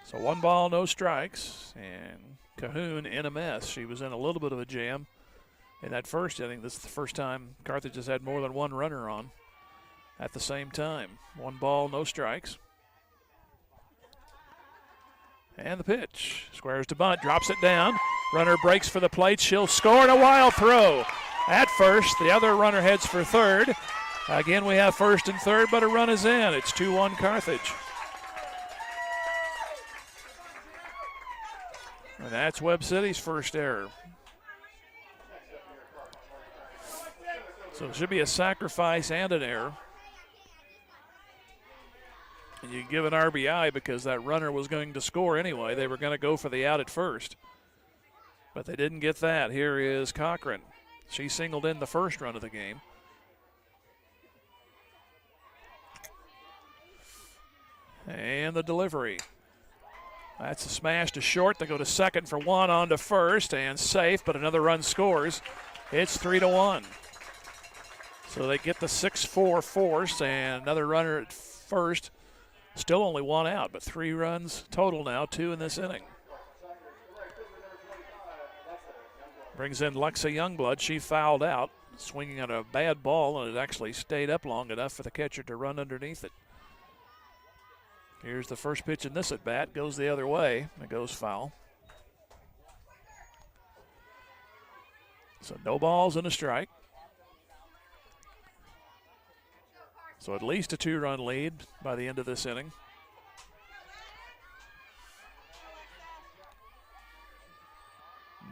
So 1 ball, no strikes. And Calhoun in a mess. She was in a little bit of a jam in that first inning. This is the first time Carthage has had more than 1 runner on at the same time. 1 ball, no strikes. And the pitch. Squares to bunt, drops it down. Runner breaks for the plate. She'll score, and a wild throw at first. The other runner heads for third. Again, we have first and third, but a run is in. It's 2-1 Carthage. And that's Webb City's first error. So it should be a sacrifice and an error. And you give an RBI because that runner was going to score anyway. They were going to go for the out at first. But they didn't get that. Here is Cochran. She singled in the first run of the game. And the delivery. That's a smash to short. They go to second for 1, on to first, and safe, but another run scores. It's 3-1. So they get the 6-4 force, and another runner at first. Still only 1 out, but 3 runs total now, 2 in this inning. Brings in Lexa Youngblood. She fouled out, swinging at a bad ball, and it actually stayed up long enough for the catcher to run underneath it. Here's the first pitch in this at bat. Goes the other way. It goes foul. So no balls and a strike. So at least a 2-run lead by the end of this inning.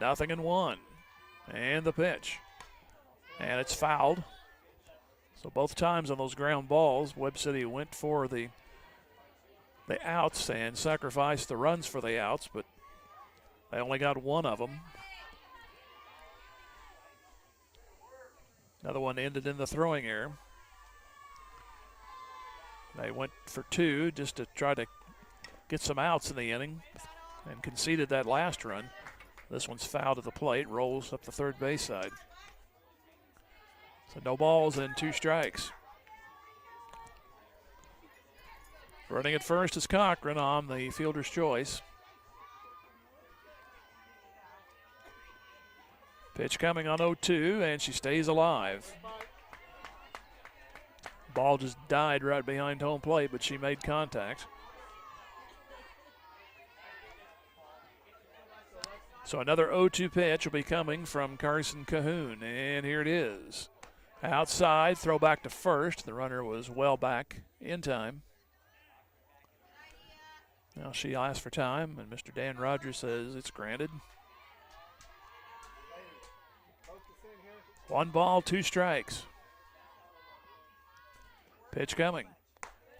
Nothing in 1. And the pitch. And it's fouled. So both times on those ground balls, Webb City went for the outs and sacrificed the runs for the outs, but they only got 1 of them. Another one ended in the throwing error. They went for 2 just to try to get some outs in the inning and conceded that last run. This one's fouled at the plate, rolls up the third base side. So no balls and 2 strikes. Running at first is Cochran on the fielder's choice. Pitch coming on 0-2, and she stays alive. Ball just died right behind home plate, but she made contact. So another 0-2 pitch will be coming from Carson Cahoon, and here it is. Outside, throw back to first. The runner was well back in time. Now she asked for time, and Mr. Dan Rogers says it's granted. 1 ball, 2 strikes. Pitch coming.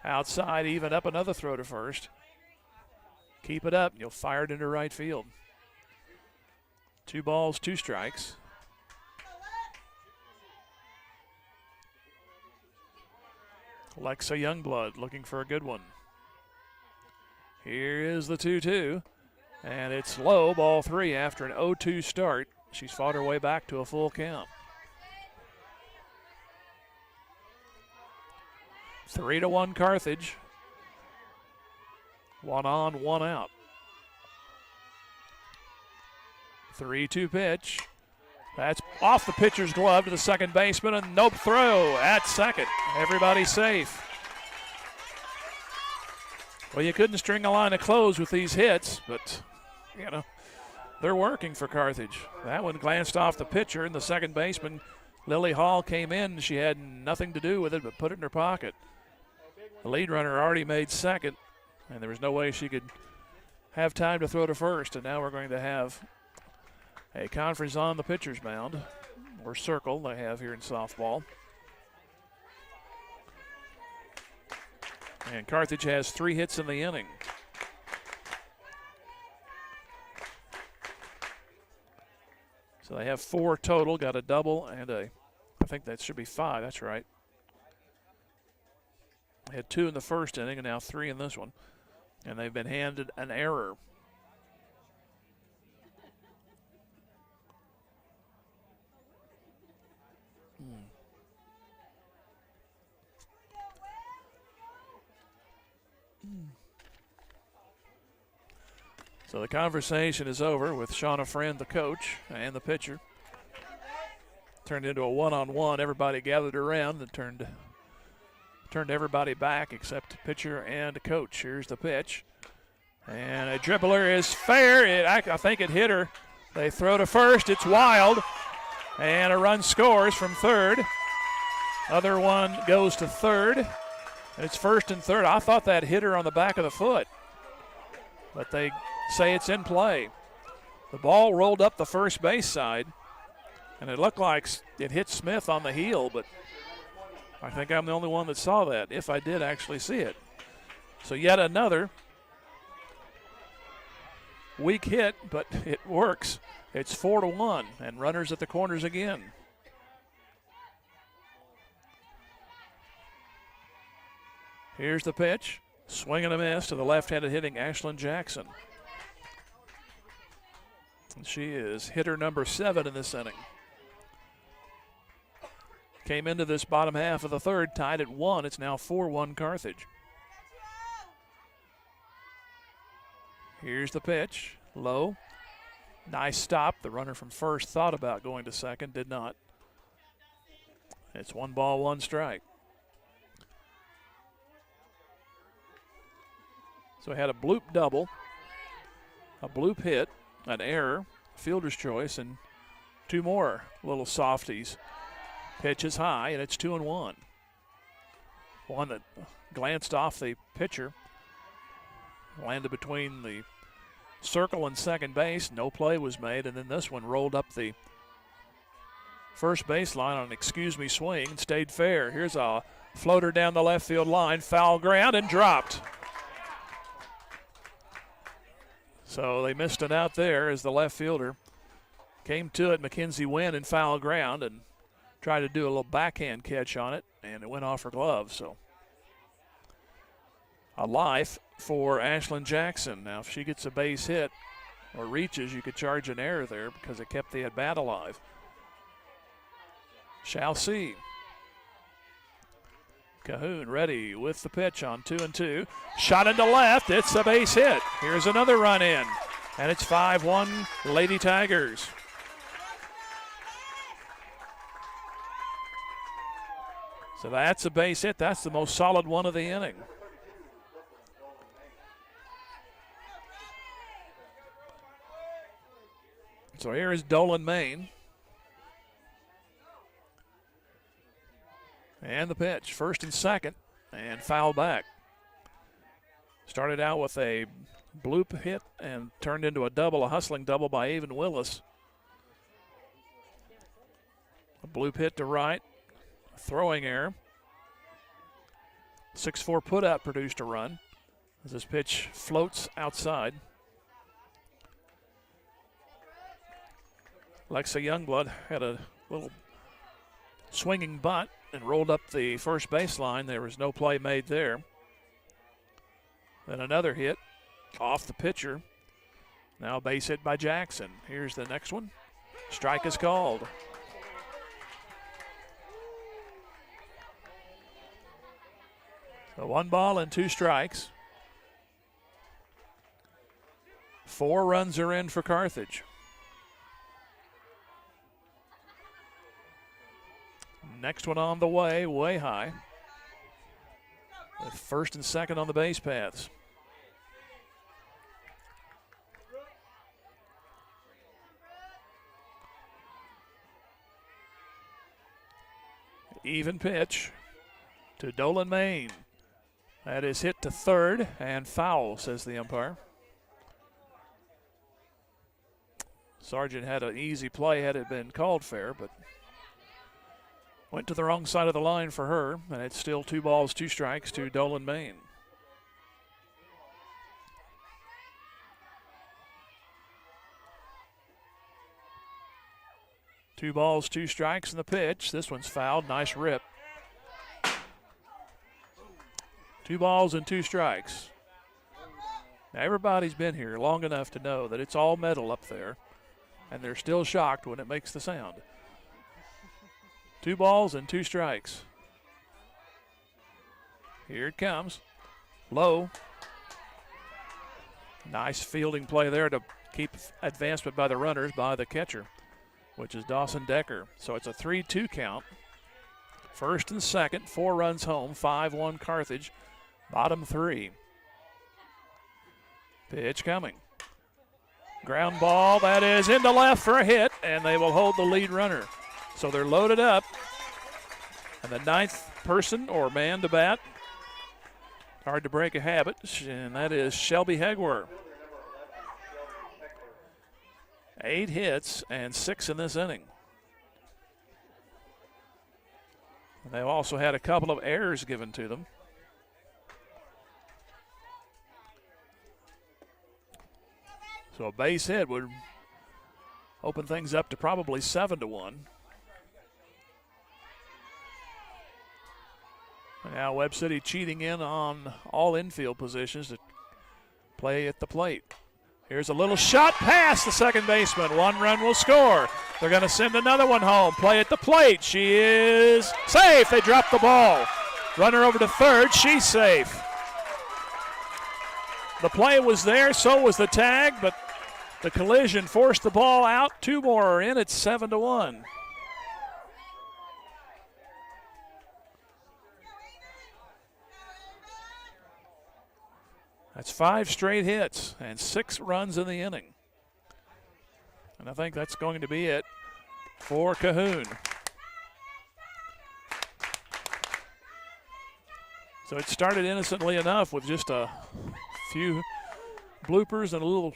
Outside, even up, another throw to first. Keep it up, and you'll fire it into right field. 2 balls, 2 strikes. Lexa Youngblood looking for a good one. Here is the 2-2, and it's low, ball 3 after an 0-2 start. She's fought her way back to a full count. 3-1 Carthage. 1 on, 1 out. 3-2 pitch. That's off the pitcher's glove to the second baseman, and nope throw at second. Everybody safe. Well, you couldn't string a line of close with these hits, but, you know, they're working for Carthage. That one glanced off the pitcher, and the second baseman, Lily Hall, came in. She had nothing to do with it but put it in her pocket. The lead runner already made second, and there was no way she could have time to throw to first, and now we're going to have a conference on the pitcher's mound, or circle they have here in softball. And Carthage has 3 hits in the inning. So they have 4 total, got a double and I think that should be 5, that's right. They had 2 in the first inning and now 3 in this one. And they've been handed an error. So the conversation is over with Shauna Friend, the coach, and the pitcher. Turned into a one-on-one. Everybody gathered around and turned everybody back except the pitcher and the coach. Here's the pitch. And a dribbler is fair. I think it hit her. They throw to first. It's wild. And a run scores from third. Other one goes to third. It's first and third. I thought that hit her on the back of the foot. But they say it's in play. The ball rolled up the first base side. And it looked like it hit Smith on the heel, but I think I'm the only one that saw that, if I did actually see it. So yet another weak hit, but it works. It's 4-1, and runners at the corners again. Here's the pitch. Swing and a miss to the left-handed hitting Ashlyn Jackson. And she is hitter number 7 in this inning. Came into this bottom half of the third, tied at 1. It's now 4-1 Carthage. Here's the pitch. Low. Nice stop. The runner from first thought about going to second, did not. It's 1 ball, 1 strike. So we had a bloop double, a bloop hit, an error, fielder's choice, and 2 more little softies. Pitch is high, and it's 2-1. One that glanced off the pitcher, landed between the circle and second base. No play was made, and then this one rolled up the first baseline on an excuse-me swing and stayed fair. Here's a floater down the left field line, foul ground, and dropped. So they missed it out there as the left fielder came to it. Mackenzie Wynn in foul ground and tried to do a little backhand catch on it, and it went off her glove. So a life for Ashlyn Jackson. Now, if she gets a base hit or reaches, you could charge an error there because it kept the at-bat alive. Shall see. Cahoon ready with the pitch on 2-2. Shot into left. It's a base hit. Here's another run in, and it's 5-1 Lady Tigers. So that's a base hit. That's the most solid one of the inning. So here is Dolan Main. And the pitch, first and second, and foul back. Started out with a bloop hit and turned into a double, a hustling double by Avon Willis. A bloop hit to right. Throwing error. 6-4 put-out produced a run as this pitch floats outside. Lexa Youngblood had a little swinging bunt and rolled up the first baseline. There was no play made there. Then another hit off the pitcher. Now a base hit by Jackson. Here's the next one. Strike is called. So 1 ball and 2 strikes. 4 runs are in for Carthage. Next one on the way high. With first and second on the base paths. Even pitch to Dolan Main. That is hit to third and foul, says the umpire. Sargent had an easy play had it been called fair, but went to the wrong side of the line for her, and it's still 2 balls, 2 strikes to Dolan Main. Two balls, 2 strikes in the pitch. This one's fouled. Nice rip. 2 balls and 2 strikes. Now, everybody's been here long enough to know that it's all metal up there, and they're still shocked when it makes the sound. 2 balls and 2 strikes. Here it comes. Low. Nice fielding play there to keep advancement by the runners by the catcher, which is Dawson Decker. So it's a 3-2 count. First and second, 4 runs home, 5-1 Carthage, bottom 3. Pitch coming. Ground ball, that is into left for a hit, and they will hold the lead runner. So they're loaded up. And the 9th person or man to bat, hard to break a habit, and that is Shelby Hegwer. 8 hits and 6 in this inning. And they've also had a couple of errors given to them. So a base hit would open things up to probably 7-1. And now Webb City cheating in on all infield positions to play at the plate. Here's a little shot past the second baseman. 1 run will score. They're going to send another one home. Play at the plate. She is safe. They drop the ball. Runner over to third. She's safe. The play was there, so was the tag, but the collision forced the ball out. 2 more are in. It's 7-1. That's 5 straight hits and 6 runs in the inning. And I think that's going to be it for Cahoon. So it started innocently enough with just a few bloopers and a little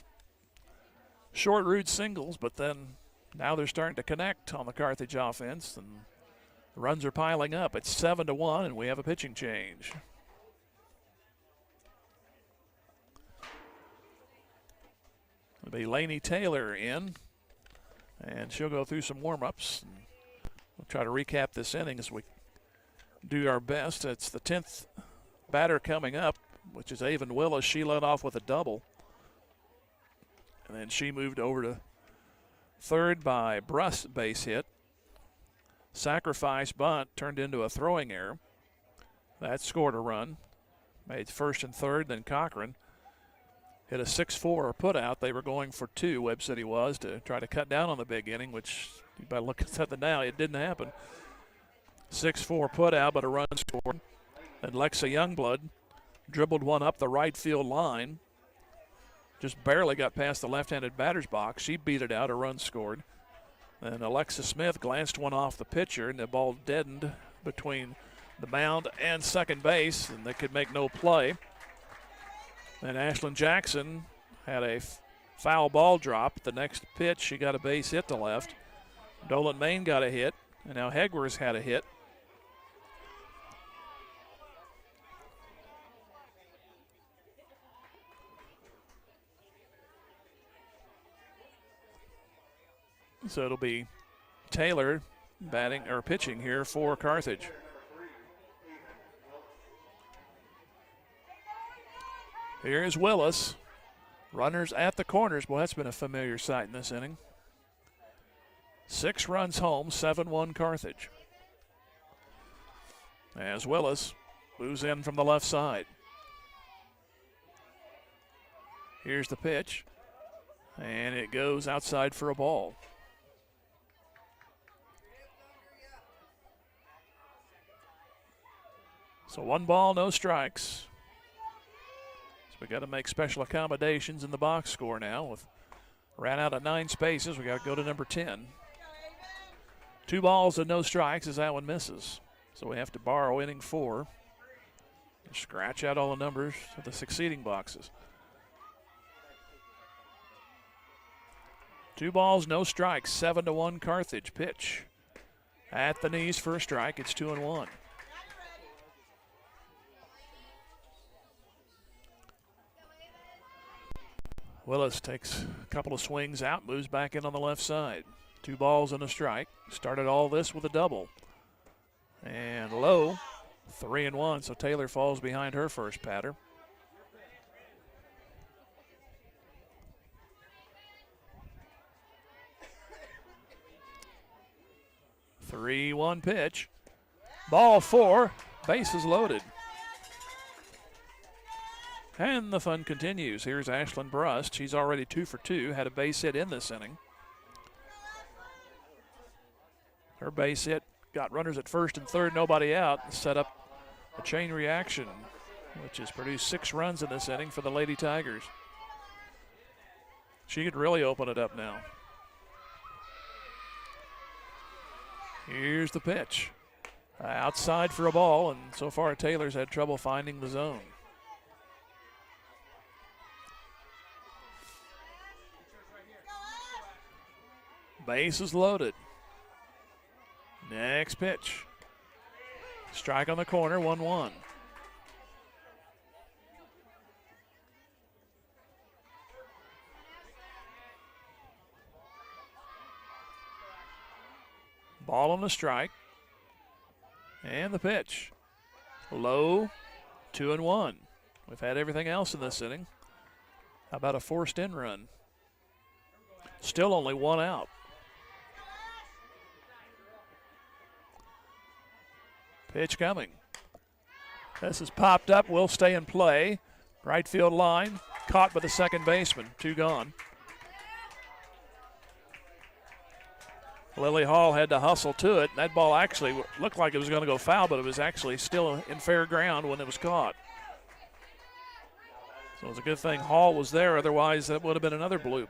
short route singles, but then now they're starting to connect on the Carthage offense, and the runs are piling up. It's 7-1, and we have a pitching change. It'll be Lainey Taylor in, and she'll go through some warm-ups. We'll try to recap this inning as we do our best. It's the 10th batter coming up, which is Avon Willis. She led off with a double, and then she moved over to third by Bruss base hit. Sacrifice bunt turned into a throwing error. That scored a run. Made first and third, then Cochran hit a 6-4 put out. They were going for 2, Webb City was, to try to cut down on the big inning, which you better look at something now. It didn't happen. 6-4 put out, but a run scored. And Lexa Youngblood dribbled one up the right field line. Just barely got past the left-handed batter's box. She beat it out, a run scored. And Alexa Smith glanced one off the pitcher, and the ball deadened between the mound and second base, and they could make no play. And Ashlyn Jackson had a foul ball drop. The next pitch, she got a base hit to left. Dolan Main got a hit, and now Hegwer's had a hit. So it'll be Taylor batting or pitching here for Carthage. Here's Willis. Runners at the corners. Well, that's been a familiar sight in this inning. 6 runs home, 7-1 Carthage. As Willis moves in from the left side. Here's the pitch. And it goes outside for a ball. So 1 ball, no strikes. So we got to make special accommodations in the box score now. Ran out of 9 spaces. We got to go to number 10. 2 balls and no strikes as that one misses. So we have to borrow inning 4. And scratch out all the numbers of the succeeding boxes. 2 balls, no strikes. 7-1 Carthage. Pitch at the knees for a strike. It's 2-1. Willis takes a couple of swings out, moves back in on the left side. 2 balls and a strike. Started all this with a double. And low, 3-1, so Taylor falls behind her first batter. The 3-1 pitch. Ball 4, bases loaded. And the fun continues. Here's Ashlyn Brust. She's already 2 for 2, had a base hit in this inning. Her base hit got runners at first and third, nobody out, and set up a chain reaction, which has produced 6 runs in this inning for the Lady Tigers. She could really open it up now. Here's the pitch. Outside for a ball, and so far Taylor's had trouble finding the zone. Base is loaded. Next pitch. Strike on the corner, 1-1. Ball on the strike. And the pitch. Low, 2-1. We've had everything else in this inning. How about a forced in run? Still only 1 out. Pitch coming. This is popped up, will stay in play. Right field line, caught by the second baseman, 2 gone. Lily Hall had to hustle to it. That ball actually looked like it was going to go foul, but it was actually still in fair ground when it was caught. So it was a good thing Hall was there, otherwise that would have been another bloop.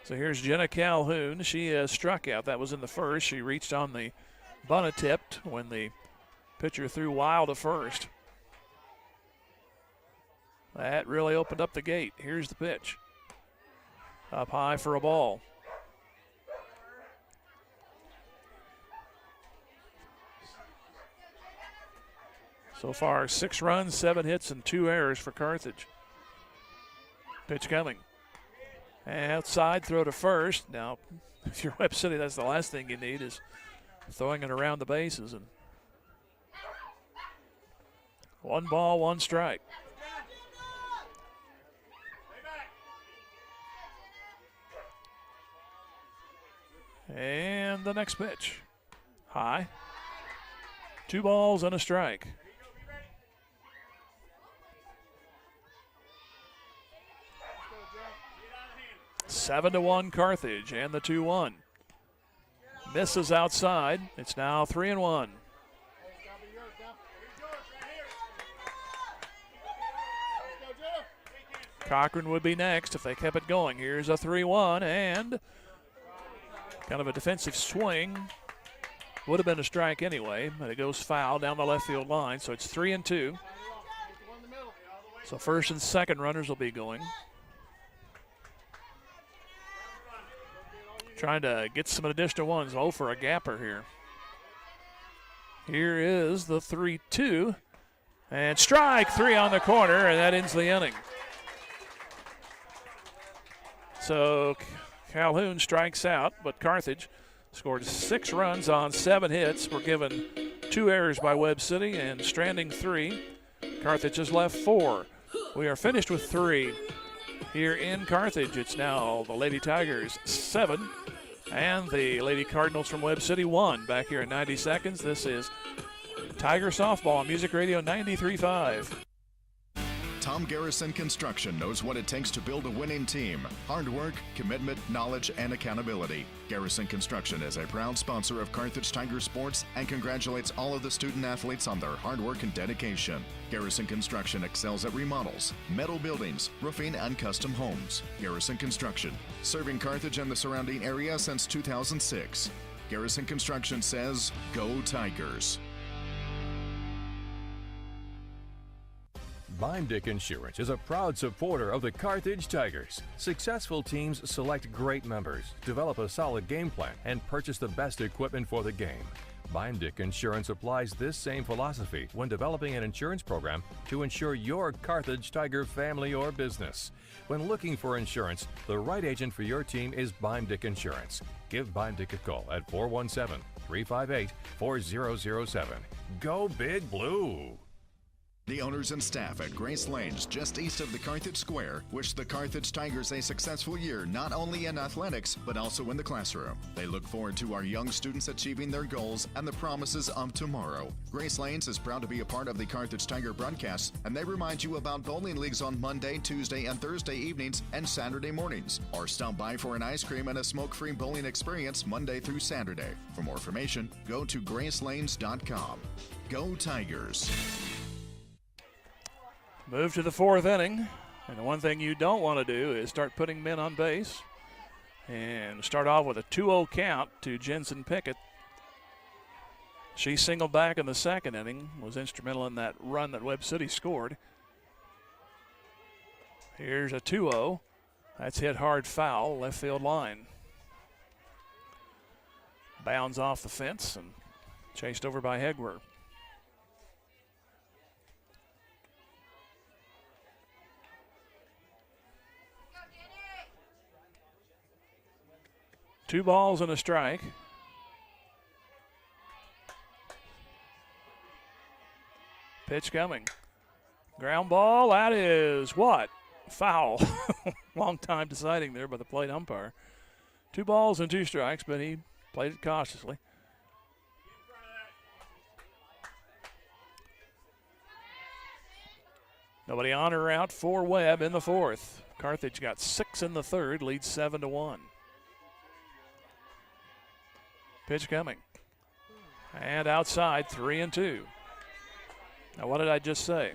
So here's Jenna Calhoun. She has struck out. That was in the first. She reached on the bunt tipped when the pitcher threw wild to first. That really opened up the gate. Here's the pitch. Up high for a ball. So far, 6 runs, 7 hits, and 2 errors for Carthage. Pitch coming. Outside, throw to first. Now, if you're Webb City, that's the last thing you need is throwing it around the bases. And 1 ball, 1 strike. And the next pitch. High. 2 balls and a strike. Seven to 1 Carthage, and the 2-1. Misses outside. It's now 3-1. Cochran would be next if they kept it going. Here's a 3-1 and kind of a defensive swing. Would have been a strike anyway, but it goes foul down the left field line. So it's 3-2. So first and second runners will be going. Trying to get some additional ones. Oh, for a gapper here. Here is the 3-2. And strike 3 on the corner, and that ends the inning. So Calhoun strikes out, but Carthage scored 6 runs on 7 hits. We're given 2 errors by Webb City and stranding 3. Carthage has left 4. We are finished with 3 here in Carthage. It's now the Lady Tigers 7 and the Lady Cardinals from Webb City 1. Back here in 90 seconds, this is Tiger Softball on Music Radio 93.5. Tom Garrison Construction knows what it takes to build a winning team. Hard work, commitment, knowledge, and accountability. Garrison Construction is a proud sponsor of Carthage Tiger Sports and congratulates all of the student athletes on their hard work and dedication. Garrison Construction excels at remodels, metal buildings, roofing, and custom homes. Garrison Construction, serving Carthage and the surrounding area since 2006. Garrison Construction says, "Go Tigers." Bimedick Insurance is a proud supporter of the Carthage Tigers. Successful teams select great members, develop a solid game plan, and purchase the best equipment for the game. Bimedick Insurance applies this same philosophy when developing an insurance program to insure your Carthage Tiger family or business. When looking for insurance, the right agent for your team is Bimedick Insurance. Give Bimedick a call at 417-358-4007. Go Big Blue! The owners and staff at Grace Lanes, just east of the Carthage Square, wish the Carthage Tigers a successful year not only in athletics, but also in the classroom. They look forward to our young students achieving their goals and the promises of tomorrow. Grace Lanes is proud to be a part of the Carthage Tiger broadcast, and they remind you about bowling leagues on Monday, Tuesday, and Thursday evenings and Saturday mornings. Or stop by for an ice cream and a smoke-free bowling experience Monday through Saturday. For more information, go to gracelanes.com. Go Tigers! Move to the fourth inning, and the one thing you don't want to do is start putting men on base. And start off with a 2-0 count to Jensen Pickett. She singled back in the second inning, was instrumental in that run that Webb City scored. Here's a 2-0. That's hit hard foul, left field line. Bounds off the fence and chased over by Hegwer. Two balls and a strike. Pitch coming. Ground ball, that is what? Foul. Long time deciding there by the plate umpire. 2 balls and 2 strikes, but he played it cautiously. Nobody on or out for Webb in the fourth. Carthage got 6 in the third, leads 7-1. Pitch coming. And outside, 3-2. Now, what did I just say?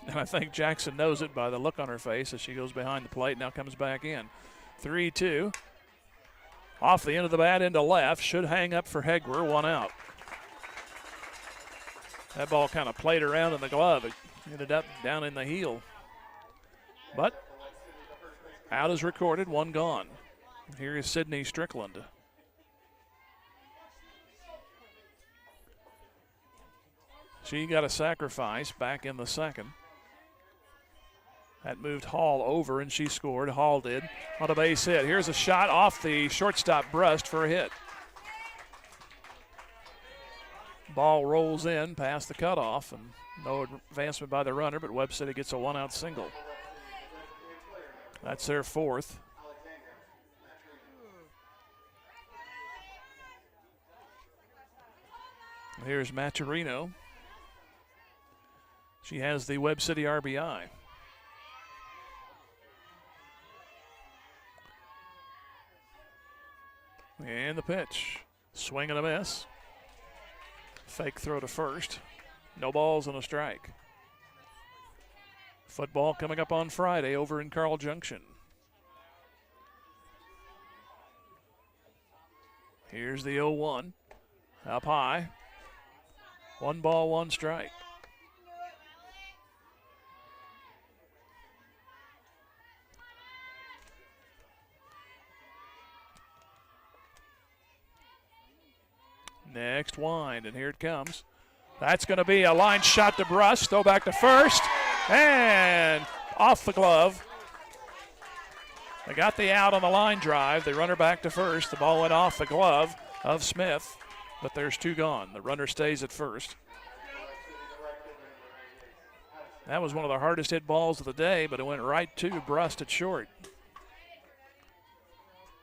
And I think Jackson knows it by the look on her face as she goes behind the plate, now comes back in. 3-2. Off the end of the bat into left. Should hang up for Hegwer, 1 out. That ball kind of played around in the glove. It ended up down in the heel. But out is recorded, 1 gone. Here is Sydney Strickland. She got a sacrifice back in the second. That moved Hall over, and she scored. Hall did on a base hit. Here's a shot off the shortstop breast for a hit. Ball rolls in past the cutoff, and no advancement by the runner, but Webb City gets a 1-out single. That's their fourth. Here's Maturino. She has the Webb City RBI. And the pitch. Swing and a miss. Fake throw to first. No balls and a strike. Football coming up on Friday over in Carl Junction. Here's the 0-1. Up high. 1 ball, 1 strike. Next wind, and here it comes. That's going to be a line shot to Brust. Throw back to first, and off the glove. They got the out on the line drive. They run her back to first. The ball went off the glove of Smith, but there's 2 gone. The runner stays at first. That was one of the hardest hit balls of the day, but it went right to Brust at short.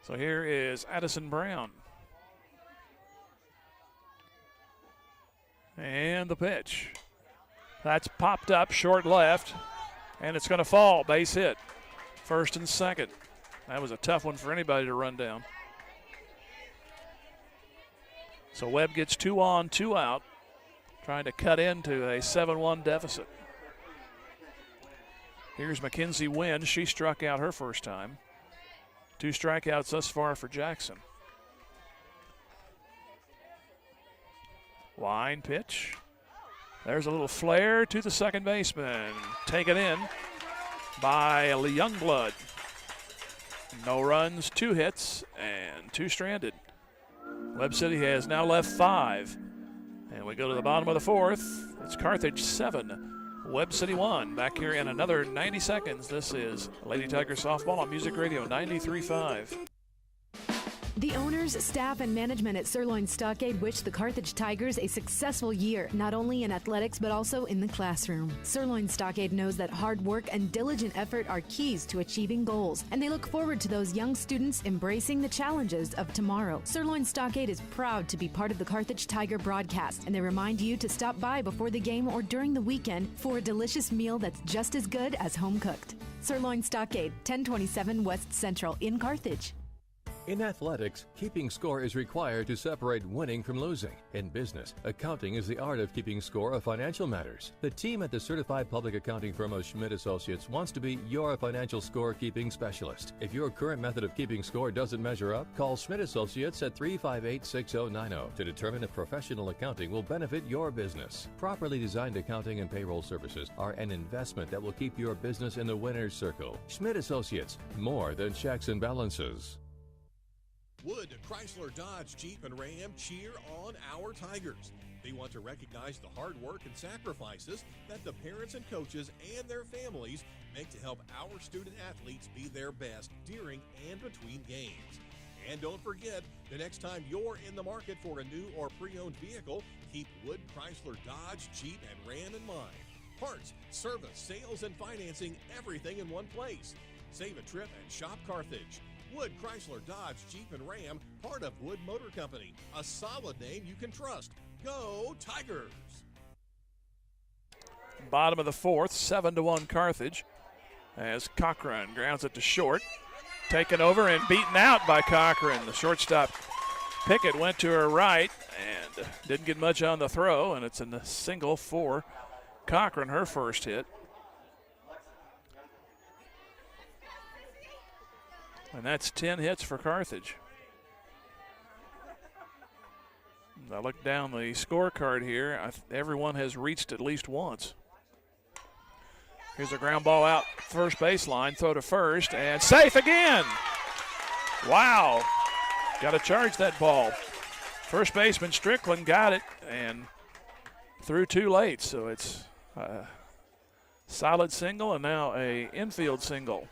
So here is Addison Brown. And the pitch. That's popped up short left, and it's going to fall. Base hit. First and second. That was a tough one for anybody to run down. So Webb gets 2 on, 2 out, trying to cut into a 7-1 deficit. Here's Mackenzie Wynn. She struck out her first time. 2 strikeouts thus far for Jackson. Line pitch. There's a little flare to the second baseman. Taken in by Youngblood. No runs, 2 hits, and 2 stranded. Webb City has now left 5. And we go to the bottom of the fourth. It's Carthage 7, Webb City 1. Back here in another 90 seconds. This is Lady Tiger Softball on Music Radio 93.5. The owners, staff, and management at Sirloin Stockade wish the Carthage Tigers a successful year, not only in athletics but also in the classroom. Sirloin Stockade knows that hard work and diligent effort are keys to achieving goals, and they look forward to those young students embracing the challenges of tomorrow. Sirloin Stockade is proud to be part of the Carthage Tiger broadcast, and they remind you to stop by before the game or during the weekend for a delicious meal that's just as good as home cooked. Sirloin Stockade, 1027 West Central in Carthage. In athletics, keeping score is required to separate winning from losing. In business, accounting is the art of keeping score of financial matters. The team at the certified public accounting firm of Schmidt Associates wants to be your financial score-keeping specialist. If your current method of keeping score doesn't measure up, call Schmidt Associates at 358-6090 to determine if professional accounting will benefit your business. Properly designed accounting and payroll services are an investment that will keep your business in the winner's circle. Schmidt Associates, more than checks and balances. Wood, Chrysler, Dodge, Jeep, and Ram cheer on our Tigers. They want to recognize the hard work and sacrifices that the parents and coaches and their families make to help our student athletes be their best during and between games. And don't forget, the next time you're in the market for a new or pre-owned vehicle, keep Wood, Chrysler, Dodge, Jeep, and Ram in mind. Parts, service, sales, and financing, everything in one place. Save a trip and shop Carthage. Wood, Chrysler, Dodge, Jeep, and Ram, part of Wood Motor Company. A solid name you can trust. Go Tigers! Bottom of the fourth, 7-1 Carthage, as Cochran grounds it to short. Taken over and beaten out by Cochran. The shortstop Pickett went to her right and didn't get much on the throw, and it's in the single for Cochran, her first hit. And that's 10 hits for Carthage. I look down the scorecard here. Everyone has reached at least once. Here's a ground ball out first baseline, throw to first, and safe again. Wow. Got to charge that ball. First baseman Strickland got it and threw too late, so it's a solid single and now a infield single.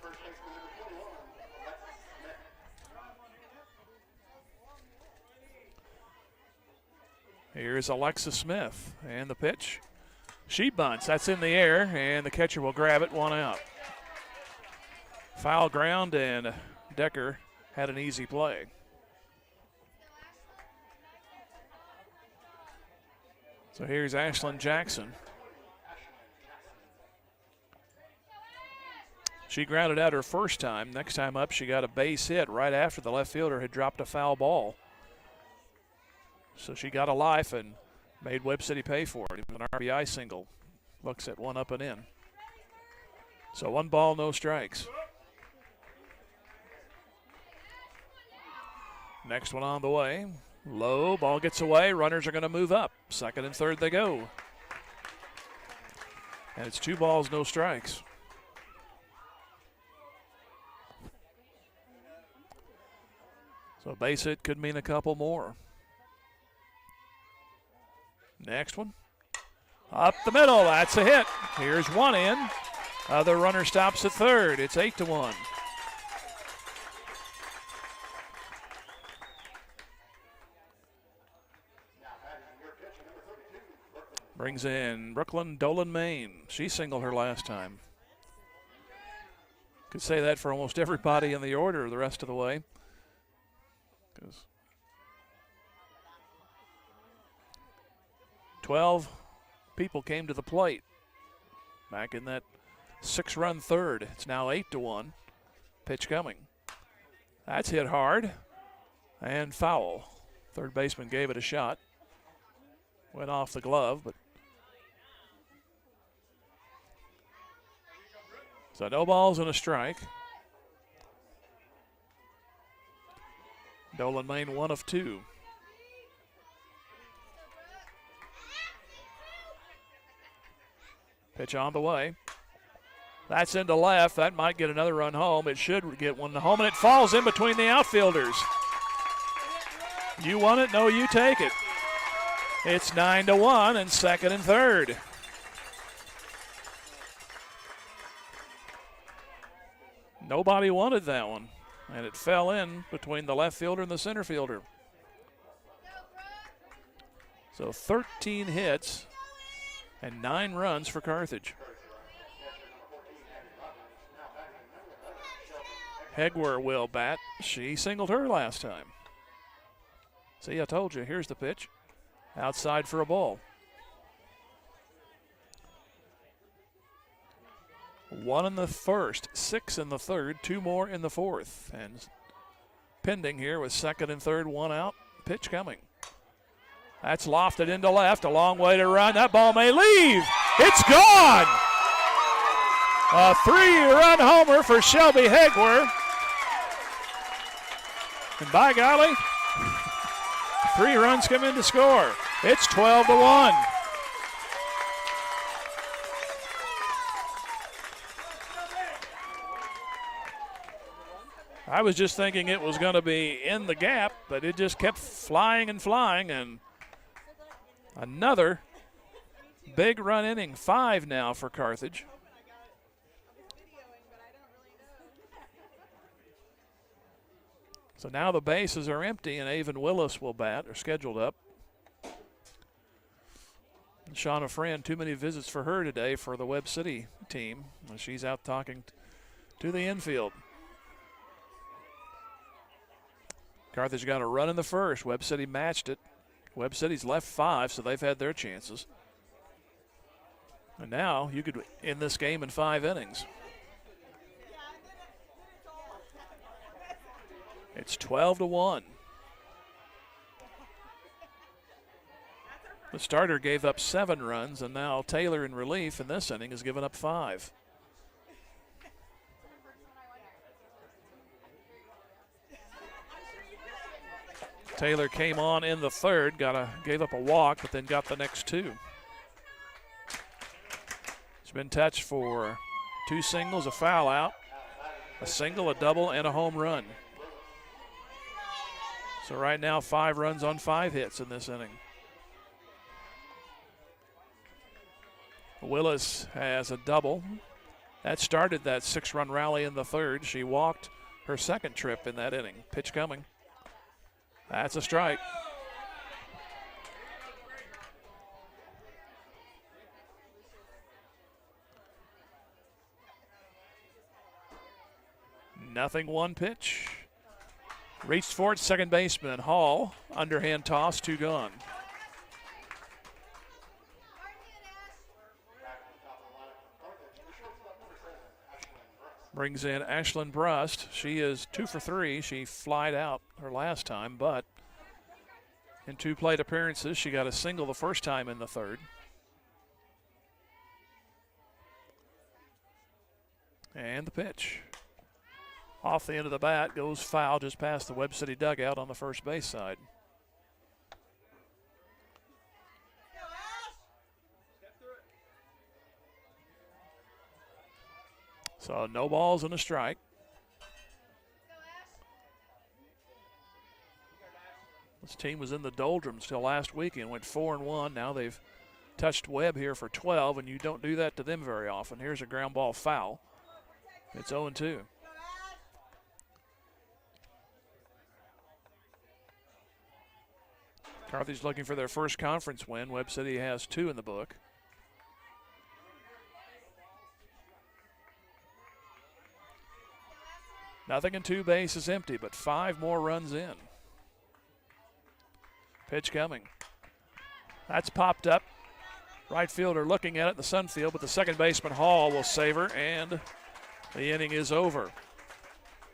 Here's Alexa Smith, and the pitch. She bunts, that's in the air, and the catcher will grab it, one out. Foul ground, and Decker had an easy play. So here's Ashlyn Jackson. She grounded out her first time. Next time up, she got a base hit right after the left fielder had dropped a foul ball. So she got a life and made Webb City pay for it. An RBI single. Looks at one up and in. So 1 ball, no strikes. Next one on the way. Low, ball gets away. Runners are going to move up. Second and third they go. And it's 2 balls, no strikes. So a base hit could mean a couple more. Next one. Up the middle, that's a hit. Here's one in. Other runner stops at third. It's 8-1. Brings in Brooklyn Dolan Main. She singled her last time. Could say that for almost everybody in the order the rest of the way. 12 people came to the plate back in that 6-run third. It's now 8-1. Pitch coming. That's hit hard and foul. Third baseman gave it a shot. Went off the glove, but so no balls and a strike. Dolan Main 1 of 2. Pitch on the way. That's into left. That might get another run home. It should get one home, and it falls in between the outfielders. You want it? No, you take it. It's 9-1 and second and third. Nobody wanted that one. and it fell in between the left fielder and the center fielder. So 13 hits and 9 runs for Carthage. Hegwer will bat. She singled her last time. See, I told you. Here's the pitch. Outside for a ball. 1 in the first, 6 in the third, 2 more in the fourth. And pending here with second and third, 1 out. Pitch coming. That's lofted into left. A long way to run. That ball may leave. It's gone. A 3-run homer for Shelby Hegwer. And by golly, 3 runs come in to score. It's 12-1. I was just thinking it was going to be in the gap, but it just kept flying and flying, and another big run inning. 5 now for Carthage. So now the bases are empty, and Avon Willis will bat, or scheduled up. And Shauna Friend, too many visits for her today for the Webb City team. She's out talking to the infield. Carthage got a run in the first. Webb City matched it. Webb City's left 5, so they've had their chances. And now you could end this game in 5 innings. It's 12-1. The starter gave up 7 runs, and now Taylor in relief in this inning has given up 5. Taylor came on in the third, gave up a walk, but then got the next 2. He's been touched for 2 singles, a foul out, a single, a double, and a home run. So right now, 5 runs on 5 hits in this inning. Willis has a double. That started that 6-run rally in the third. She walked her second trip in that inning. Pitch coming. That's a strike. Nothing, 1 pitch. Reached for it, second baseman Hall. Underhand toss, 2 gone. Brings in Ashlyn Brust. She is 2 for 3. She flied out her last time, but in 2 plate appearances, she got a single the first time in the third. And the pitch. Off the end of the bat, goes foul just past the Webb City dugout on the first base side. So no balls and a strike. This team was in the doldrums till last weekend, went 4-1. Now they've touched Webb here for 12, and you don't do that to them very often. Here's a ground ball foul. It's 0-2. Carthage looking for their first conference win. Webb City has 2 in the book. Nothing in 2 bases empty, but 5 more runs in. Pitch coming. That's popped up. Right fielder looking at it in the sun field, but the second baseman Hall will save her, and the inning is over.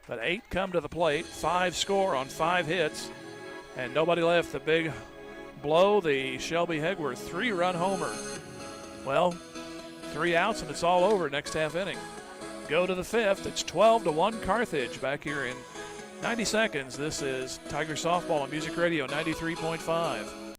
But 8 come to the plate, 5 score on 5 hits, and nobody left. The big blow, the Shelby Hegwer 3-run homer. Well, 3 outs and it's all over next half inning. Go to the 5th. It's 12-1 Carthage back here in 90 seconds. This is Tiger Softball on Music Radio 93.5.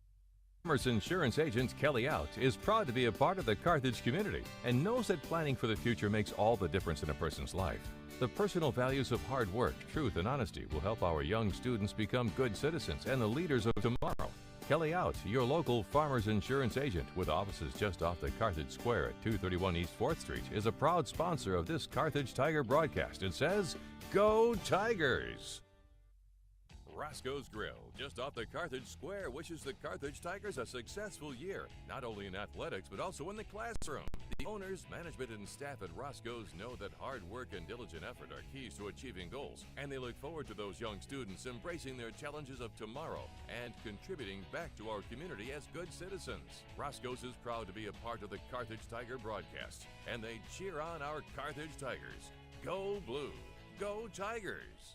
Farmers Insurance agent Kelly Out is proud to be a part of the Carthage community and knows that planning for the future makes all the difference in a person's life. The personal values of hard work, truth, and honesty will help our young students become good citizens and the leaders of tomorrow. Kelly Out, your local farmers insurance agent with offices just off the Carthage Square at 231 East 4th Street, is a proud sponsor of this Carthage Tiger broadcast. It says, Go Tigers! Roscoe's Grill, just off the Carthage Square, wishes the Carthage Tigers a successful year, not only in athletics, but also in the classroom. The owners, management, and staff at Roscoe's know that hard work and diligent effort are keys to achieving goals, and they look forward to those young students embracing their challenges of tomorrow and contributing back to our community as good citizens. Roscoe's is proud to be a part of the Carthage Tiger broadcast, and they cheer on our Carthage Tigers. Go Blue! Go Tigers!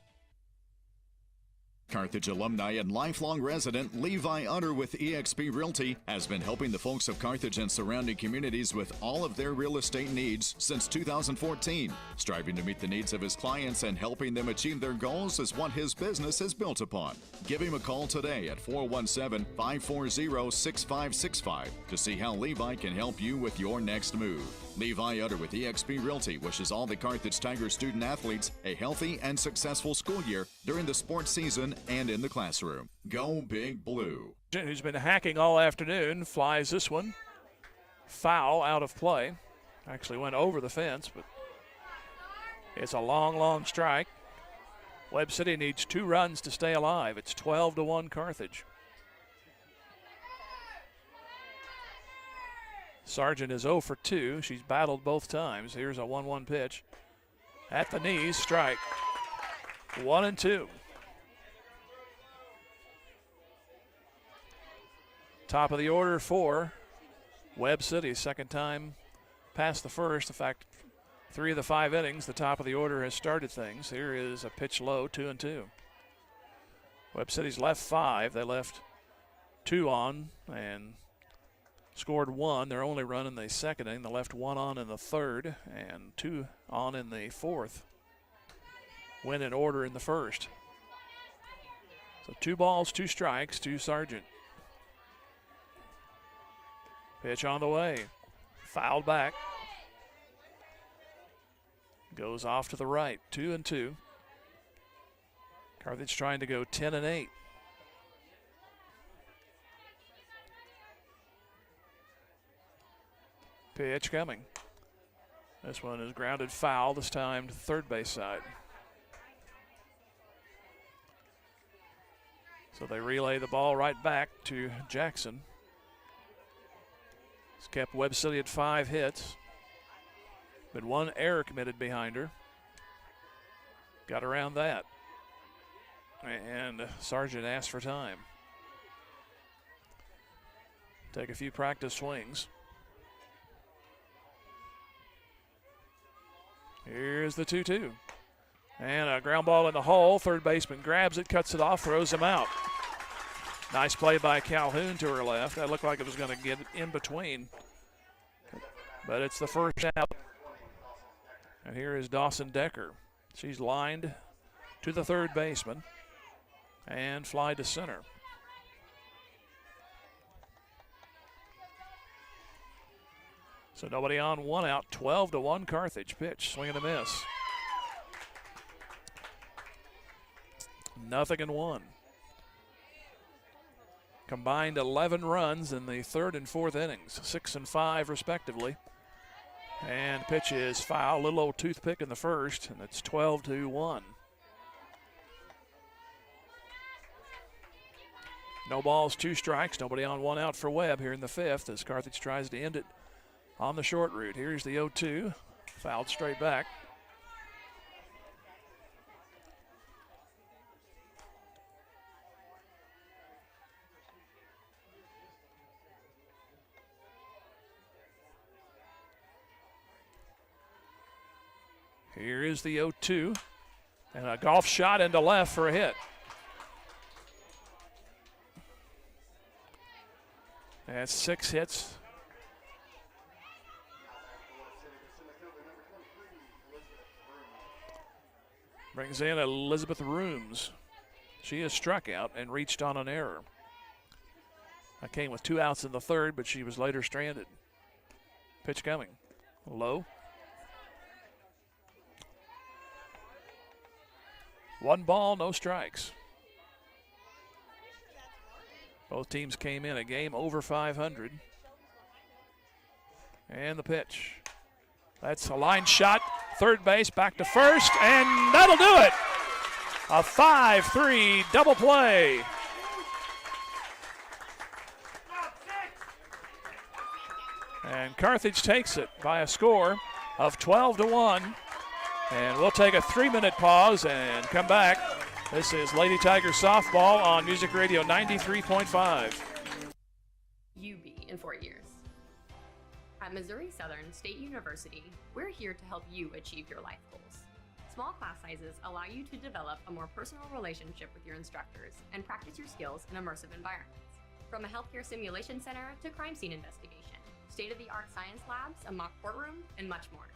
Carthage alumni and lifelong resident Levi Utter with eXp Realty has been helping the folks of Carthage and surrounding communities with all of their real estate needs since 2014. Striving to meet the needs of his clients and helping them achieve their goals is what his business is built upon. Give him a call today at 417-540-6565 to see how Levi can help you with your next move. Levi Utter with eXp Realty wishes all the Carthage Tiger student athletes a healthy and successful school year during the sports season and in the classroom. Go Big Blue. Who's been hacking all afternoon flies this one. Foul out of play. Actually went over the fence, but it's a long, long strike. Webb City needs 2 runs to stay alive. It's 12-1 Carthage. Sargent is 0 for 2. She's battled both times. Here's a 1-1 pitch. At the knees, strike. 1-2. Top of the order for Webb City. Second time past the first. In fact, 3 of the 5 innings, the top of the order has started things. Here is a pitch low, 2-2. Webb City's left 5. They left 2 on and scored 1. Their only run in the second inning. They left 1 on in the third and 2 on in the fourth. Went in order in the first. So 2 balls, 2 strikes to Sargent. Pitch on the way. Fouled back. Goes off to the right. 2-2. Carthage trying to go 10-8. Pitch coming. This one is grounded foul, this time to the third base side. So they relay the ball right back to Jackson. It's kept Webb City at 5 hits. But 1 error committed behind her. Got around that. And Sargent asked for time. Take a few practice swings. Here's the 2-2. And a ground ball in the hole. Third baseman grabs it, cuts it off, throws him out. Nice play by Calhoun to her left. That looked like it was going to get in between. But it's the first out. And here is Dawson Decker. She's lined to the third baseman and fly to center. So nobody on, 1 out, 12-1 Carthage. Pitch, swing and a miss. 0-1. Combined 11 runs in the third and fourth innings, 6 and 5 respectively. And pitch is foul, little old toothpick in the first, and it's 12-1. No balls, 2 strikes, nobody on, 1 out for Webb here in the fifth as Carthage tries to end it on the short route. Here's the 0-2, fouled straight back. Here is the 0-2, and a golf shot into left for a hit. That's 6 hits. Brings in Elizabeth Rooms. She is struck out and reached on an error. I came with 2 outs in the third, but she was later stranded. Pitch coming. Low. 1 ball, no strikes. Both teams came in a game over 500. And the pitch. That's a line shot. Third base, back to first, and that'll do it. A 5-3 double play. And Carthage takes it by a score of 12-1. And we'll take a 3-minute pause and come back. This is Lady Tigers softball on Music Radio 93.5. UB in 4 years. At Missouri Southern State University, we're here to help you achieve your life goals. Small class sizes allow you to develop a more personal relationship with your instructors and practice your skills in immersive environments. From a healthcare simulation center to crime scene investigation, state-of-the-art science labs, a mock courtroom, and much more.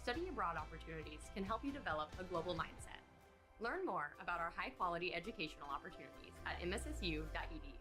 Study abroad opportunities can help you develop a global mindset. Learn more about our high-quality educational opportunities at mssu.edu.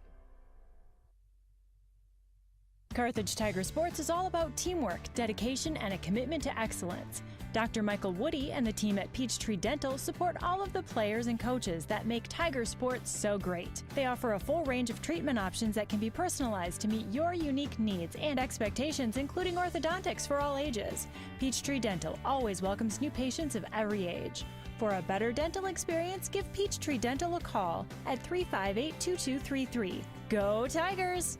Carthage Tiger Sports is all about teamwork, dedication, and a commitment to excellence. Dr. Michael Woody and the team at Peachtree Dental support all of the players and coaches that make Tiger Sports so great. They offer a full range of treatment options that can be personalized to meet your unique needs and expectations, including orthodontics for all ages. Peachtree Dental always welcomes new patients of every age. For a better dental experience, give Peachtree Dental a call at 358-2233. Go Tigers!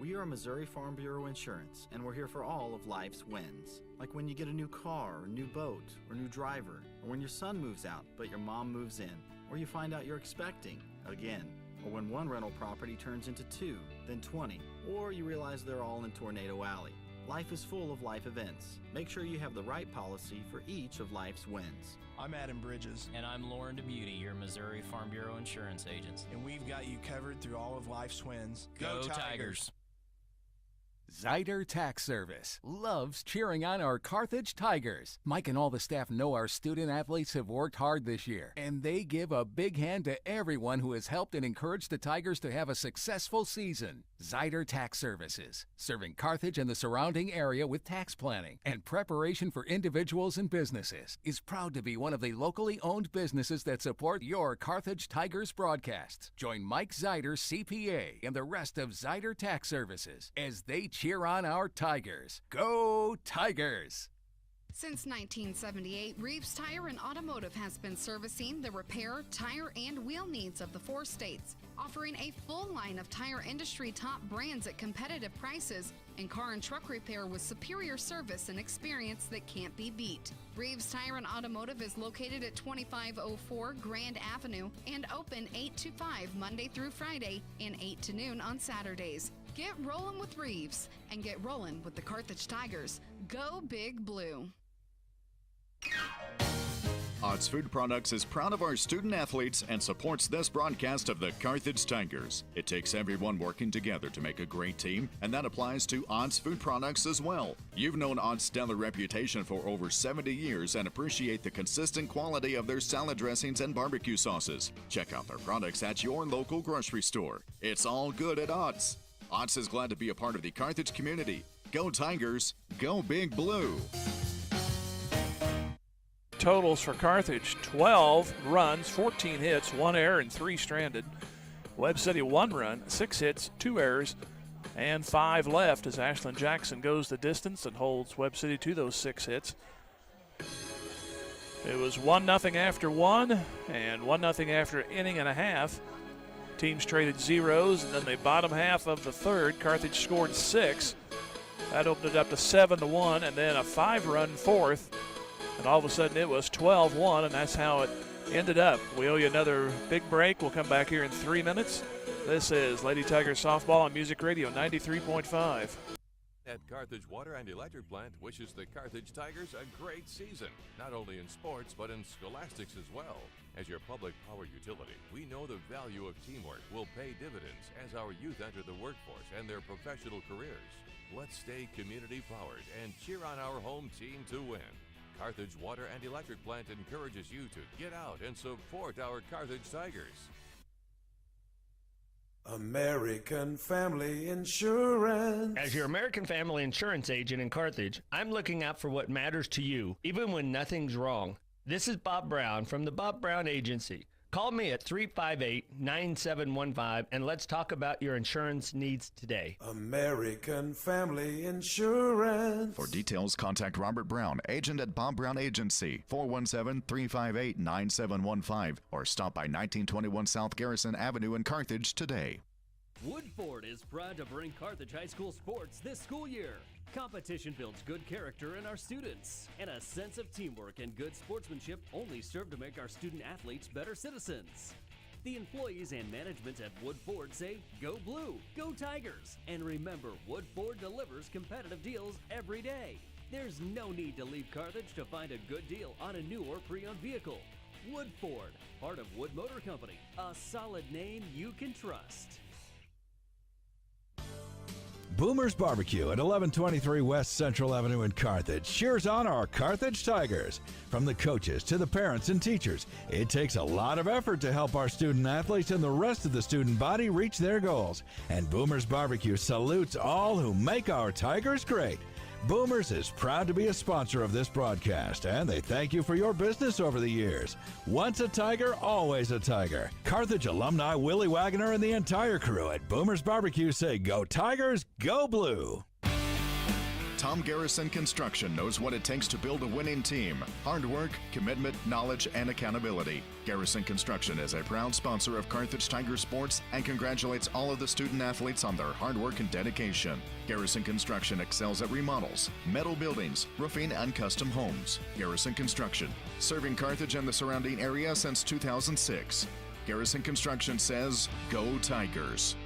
We are Missouri Farm Bureau Insurance, and we're here for all of life's wins. Like when you get a new car, or new boat, or new driver, or when your son moves out but your mom moves in, or you find out you're expecting again, or when one rental property turns into 2, then 20, or you realize they're all in Tornado Alley. Life is full of life events. Make sure you have the right policy for each of life's wins. I'm Adam Bridges. And I'm Lauren DeBeauty, your Missouri Farm Bureau insurance agent. And we've got you covered through all of life's wins. Go Tigers! Zyder Tax Service loves cheering on our Carthage Tigers. Mike and all the staff know our student athletes have worked hard this year, and they give a big hand to everyone who has helped and encouraged the Tigers to have a successful season. Zyder Tax Services, serving Carthage and the surrounding area with tax planning and preparation for individuals and businesses, is proud to be one of the locally owned businesses that support your Carthage Tigers broadcasts. Join Mike Zyder, CPA, and the rest of Zyder Tax Services as they cheer on our Tigers. Go Tigers! Since 1978, Reeves Tire and Automotive has been servicing the repair, tire, and wheel needs of the 4 states, offering a full line of tire industry top brands at competitive prices and car and truck repair with superior service and experience that can't be beat. Reeves Tire and Automotive is located at 2504 Grand Avenue and open 8 to 5 Monday through Friday and 8 to noon on Saturdays. Get rolling with Reeves and get rolling with the Carthage Tigers. Go Big Blue. Odds Food Products is proud of our student athletes and supports this broadcast of the Carthage Tigers. It takes everyone working together to make a great team, and that applies to Odds Food Products as well. You've known Odds' stellar reputation for over 70 years and appreciate the consistent quality of their salad dressings and barbecue sauces. Check out their products at your local grocery store. It's all good at Odds. Odds is glad to be a part of the Carthage community. Go Tigers, go Big Blue. Totals for Carthage: 12 runs, 14 hits, 1 error, and 3 stranded. Webb City 1 run, 6 hits, 2 errors, and 5 left as Ashlyn Jackson goes the distance and holds Webb City to those 6 hits. It was 1-0 after 1 and 1-0 after an inning and a half. Teams traded zeros, and then the bottom half of the third, Carthage scored 6. That opened it up to 7-1, and then a 5-run fourth. And all of a sudden it was 12-1, and that's how it ended up. We owe you another big break. We'll come back here in 3 minutes. This is Lady Tigers Softball on Music Radio 93.5. At Carthage Water and Electric Plant wishes the Carthage Tigers a great season, not only in sports but in scholastics as well. As your public power utility, we know the value of teamwork will pay dividends as our youth enter the workforce and their professional careers. Let's stay community powered and cheer on our home team to win. Carthage Water and Electric Plant encourages you to get out and support our Carthage Tigers. American Family Insurance. As your American Family Insurance agent in Carthage, I'm looking out for what matters to you, even when nothing's wrong. This is Bob Brown from the Bob Brown Agency. Call me at 358-9715 and let's talk about your insurance needs today. American Family Insurance. For details, contact Robert Brown, agent at Bob Brown Agency, 417-358-9715, or stop by 1921 South Garrison Avenue in Carthage today. Woodford is proud to bring Carthage High School sports this school year. Competition builds good character in our students, and a sense of teamwork and good sportsmanship only serve to make our student athletes better citizens. The employees and management at Woodford say, "Go Blue, go Tigers," and remember, Woodford delivers competitive deals every day. There's no need to leave Carthage to find a good deal on a new or pre-owned vehicle. Woodford, part of Wood Motor Company, a solid name you can trust. Boomer's Barbecue at 1123 West Central Avenue in Carthage cheers on our Carthage Tigers. From the coaches to the parents and teachers, it takes a lot of effort to help our student athletes and the rest of the student body reach their goals. And Boomer's Barbecue salutes all who make our Tigers great. Boomers is proud to be a sponsor of this broadcast, and they thank you for your business over the years. Once a Tiger, always a Tiger. Carthage alumni Willie Wagner and the entire crew at Boomers Barbecue say, "Go Tigers, go Blue." Tom Garrison Construction knows what it takes to build a winning team. Hard work, commitment, knowledge, and accountability. Garrison Construction is a proud sponsor of Carthage Tiger Sports and congratulates all of the student athletes on their hard work and dedication. Garrison Construction excels at remodels, metal buildings, roofing, and custom homes. Garrison Construction, serving Carthage and the surrounding area since 2006. Garrison Construction says, "Go Tigers."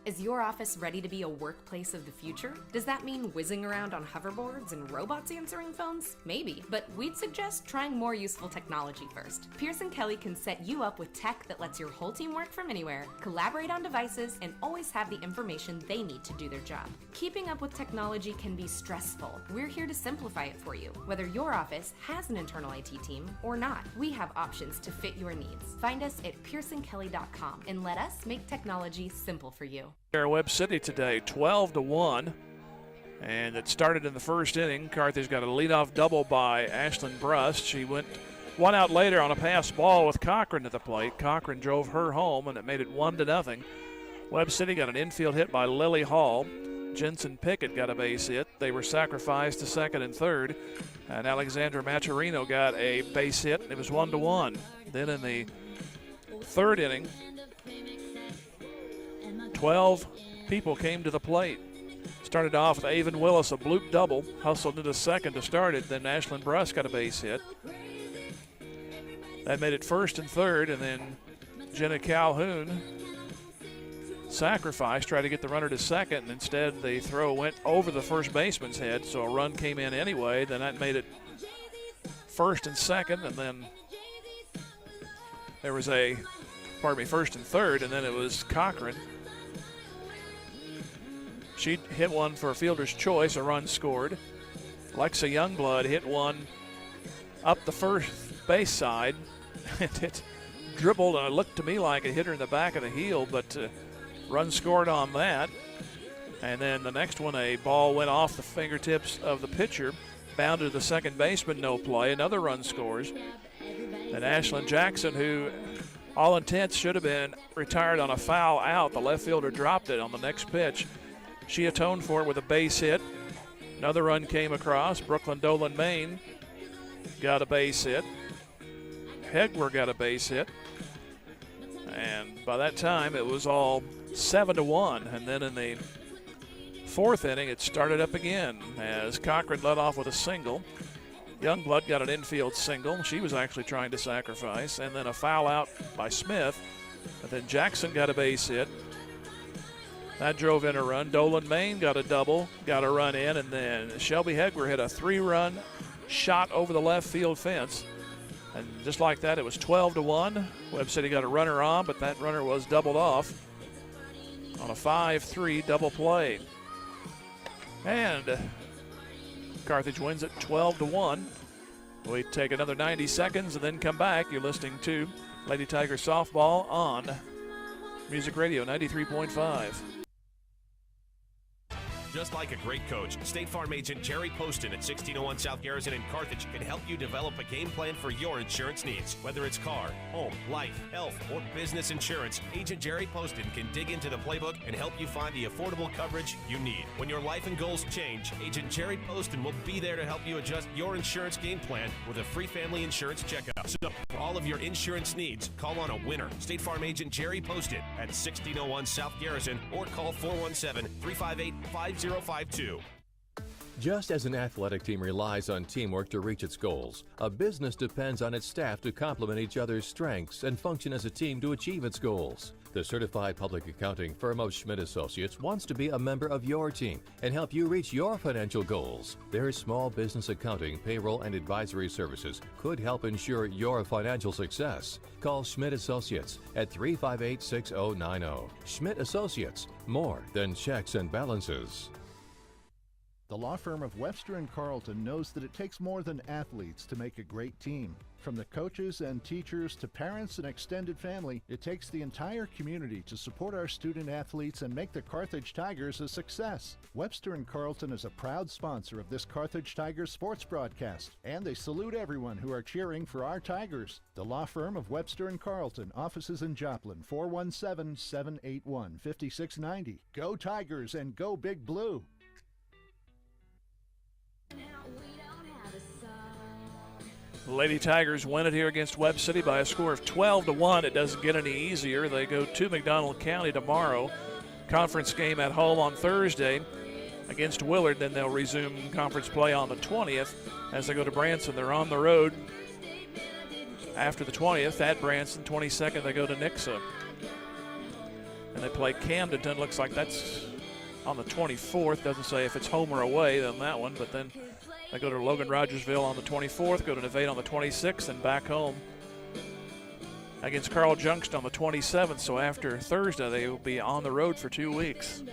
Is your office ready to be a workplace of the future? Does that mean whizzing around on hoverboards and robots answering phones? Maybe, but we'd suggest trying more useful technology first. Pierce & Kelly can set you up with tech that lets your whole team work from anywhere, collaborate on devices, and always have the information they need to do their job. Keeping up with technology can be stressful. We're here to simplify it for you. Whether your office has an internal IT team or not, we have options to fit your needs. Find us at pearsonkelly.com and let us make technology simple for you. Webb City today, 12-1, and it started in the first inning. Carthage got a leadoff double by Ashlyn Brust. She went one out later on a pass ball with Cochran at the plate. Cochran drove her home, and it made it 1-0. Webb City got an infield hit by Lily Hall. Jensen Pickett got a base hit. They were sacrificed to second and third, and Alexandra Maturino got a base hit. It was 1-1. Then in the third inning, 12 people came to the plate. Started off with Avon Willis, a bloop double, hustled into second to start it. Then Ashlyn Brust got a base hit. That made it first and third, and then Jenna Calhoun sacrificed, tried to get the runner to second, and instead the throw went over the first baseman's head, so a run came in anyway. Then that made it first and second, and then there was first and third, and then it was Cochran. She hit one for a fielder's choice, a run scored. Lexa Youngblood hit one up the first base side, and it dribbled, and it looked to me like it hit her in the back of the heel, but run scored on that. And then the next one, a ball went off the fingertips of the pitcher, bounded to the second baseman, no play. Another run scores. And Ashlyn Jackson, who all intents should have been retired on a foul out, the left fielder dropped it on the next pitch. She atoned for it with a base hit. Another run came across. Brooklyn Dolan Main got a base hit. Hegwer got a base hit. And by that time, it was all 7-1. And then in the fourth inning, it started up again as Cochran led off with a single. Youngblood got an infield single. She was actually trying to sacrifice. And then a foul out by Smith. And then Jackson got a base hit. That drove in a run. Dolan Main got a double, got a run in, and then Shelby Hegwer hit a 3-run shot over the left field fence. And just like that, it was 12-1. Webb City got a runner on, but that runner was doubled off on a 5-3 double play. And Carthage wins it 12-1. We take another 90 seconds and then come back. You're listening to Lady Tiger Softball on Music Radio 93.5. Just like a great coach, State Farm agent Jerry Poston at 1601 South Garrison in Carthage can help you develop a game plan for your insurance needs. Whether it's car, home, life, health, or business insurance, Agent Jerry Poston can dig into the playbook and help you find the affordable coverage you need. When your life and goals change, Agent Jerry Poston will be there to help you adjust your insurance game plan with a free family insurance checkup. So for all of your insurance needs, call on a winner. State Farm agent Jerry Poston at 1601 South Garrison or call 417-358-5052. Just as an athletic team relies on teamwork to reach its goals, a business depends on its staff to complement each other's strengths and function as a team to achieve its goals. The certified public accounting firm of Schmidt Associates wants to be a member of your team and help you reach your financial goals. Their small business accounting, payroll, and advisory services could help ensure your financial success. Call Schmidt Associates at 358-6090. Schmidt Associates, more than checks and balances. The law firm of Webster & Carlton knows that it takes more than athletes to make a great team. From the coaches and teachers to parents and extended family, it takes the entire community to support our student athletes and make the Carthage Tigers a success. Webster & Carlton is a proud sponsor of this Carthage Tigers sports broadcast, and they salute everyone who are cheering for our Tigers. The law firm of Webster & Carlton, offices in Joplin, 417-781-5690. Go Tigers and go Big Blue! The Lady Tigers win it here against Webb City by a score of 12-1. It doesn't get any easier. They go to McDonald County tomorrow. Conference game at home on Thursday against Willard. Then they'll resume conference play on the 20th as they go to Branson. They're on the road after the 20th at Branson. 22nd, they go to Nixa. And they play Camden. Looks like that's on the 24th. Doesn't say if it's home or away on that one, but then they go to Logan Rogersville on the 24th, go to Nevada on the 26th, and back home against Carl Junction on the 27th. So after Thursday, they will be on the road for 2 weeks.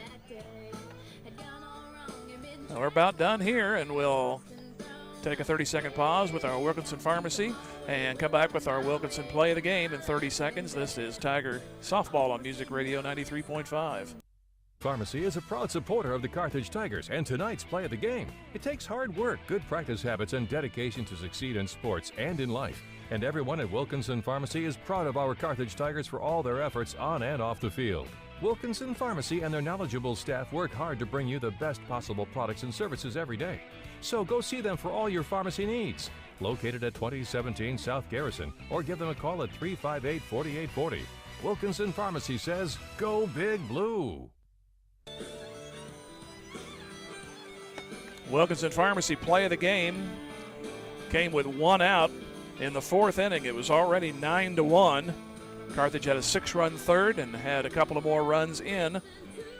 Now we're about done here, and we'll take a 30-second pause with our Wilkinson Pharmacy and come back with our Wilkinson Play of the Game in 30 seconds. This is Tiger Softball on Music Radio 93.5. Pharmacy is a proud supporter of the Carthage Tigers and tonight's Play of the Game. It takes hard work, good practice habits, and dedication to succeed in sports and in life. And everyone at Wilkinson Pharmacy is proud of our Carthage Tigers for all their efforts on and off the field. Wilkinson Pharmacy and their knowledgeable staff work hard to bring you the best possible products and services every day. So go see them for all your pharmacy needs. Located at 2017 South Garrison, or give them a call at 358-4840. Wilkinson Pharmacy says, go Big Blue. Wilkinson Pharmacy Play of the Game came with one out in the fourth inning. It was already 9-1. Carthage had a 6-run third and had a couple of more runs in.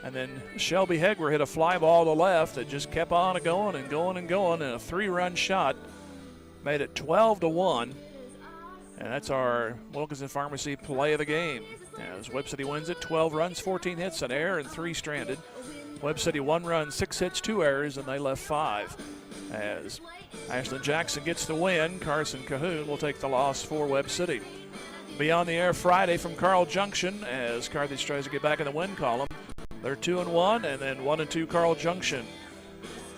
And then Shelby Hegwer hit a fly ball to left that just kept on going and going and going. And a 3-run shot made it 12-1. And that's our Wilkinson Pharmacy Play of the Game. As Webb City wins it, 12 runs, 14 hits, an error, and 3 stranded. Webb City 1 run, 6 hits, 2 errors, and they left 5. As Ashland Jackson gets the win, Carson Cahoon will take the loss for Webb City. Be on the air Friday from Carl Junction as Carthage tries to get back in the win column. They're 2-1, and then 1-2 Carl Junction.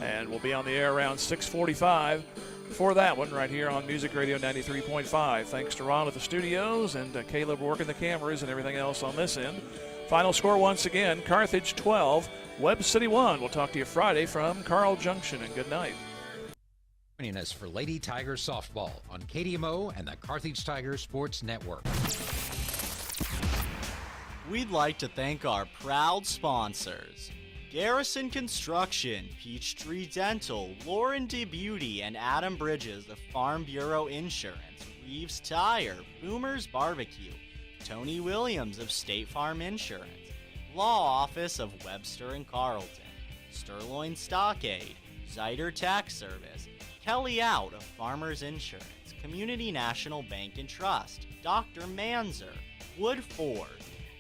And we'll be on the air around 6:45 for that one right here on Music Radio 93.5. Thanks to Ron at the studios and Caleb working the cameras and everything else on this end. Final score once again, Carthage 12, Webb City 1. We'll talk to you Friday from Carl Junction, and good night. Joining us for Lady Tigers softball on KDMO and the Carthage Tigers Sports Network. We'd like to thank our proud sponsors: Garrison Construction, Peachtree Dental, Lauren DeBeauty, and Adam Bridges of Farm Bureau Insurance, Reeves Tire, Boomer's Barbecue, Tony Williams of State Farm Insurance, Law Office of Webster & Carlton, Sterling Stockade, Zyder Tax Service, Kelly Out of Farmers Insurance, Community National Bank and Trust, Dr. Manzer, Wood Ford,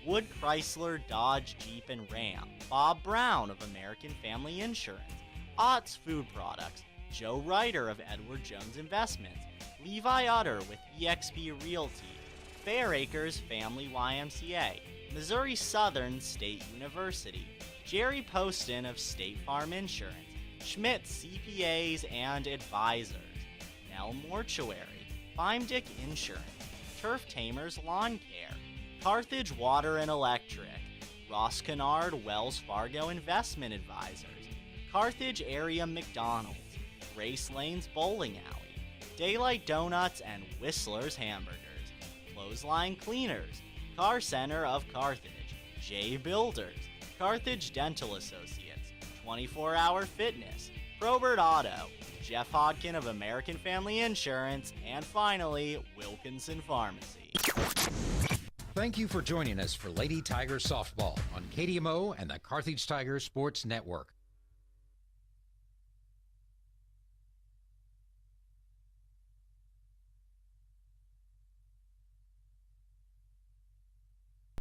Wood Chrysler Dodge Jeep and Ram, Bob Brown of American Family Insurance, Ott's Food Products, Joe Ryder of Edward Jones Investments, Levi Utter with eXp Realty, Fair Acres Family YMCA, Missouri Southern State University, Jerry Poston of State Farm Insurance, Schmidt CPAs and Advisors, Nell Mortuary, Feimdick Insurance, Turf Tamers Lawn Care, Carthage Water and Electric, Ross Kennard Wells Fargo Investment Advisors, Carthage Area McDonald's, Grace Lanes Bowling Alley, Daylight Donuts and Whistler's Hamburgers, Clothesline Cleaners, Car Center of Carthage, J Builders, Carthage Dental Associates, 24-Hour Fitness, Probert Auto, Jeff Hodkin of American Family Insurance, and finally, Wilkinson Pharmacy. Thank you for joining us for Lady Tigers Softball on KDMO and the Carthage Tigers Sports Network.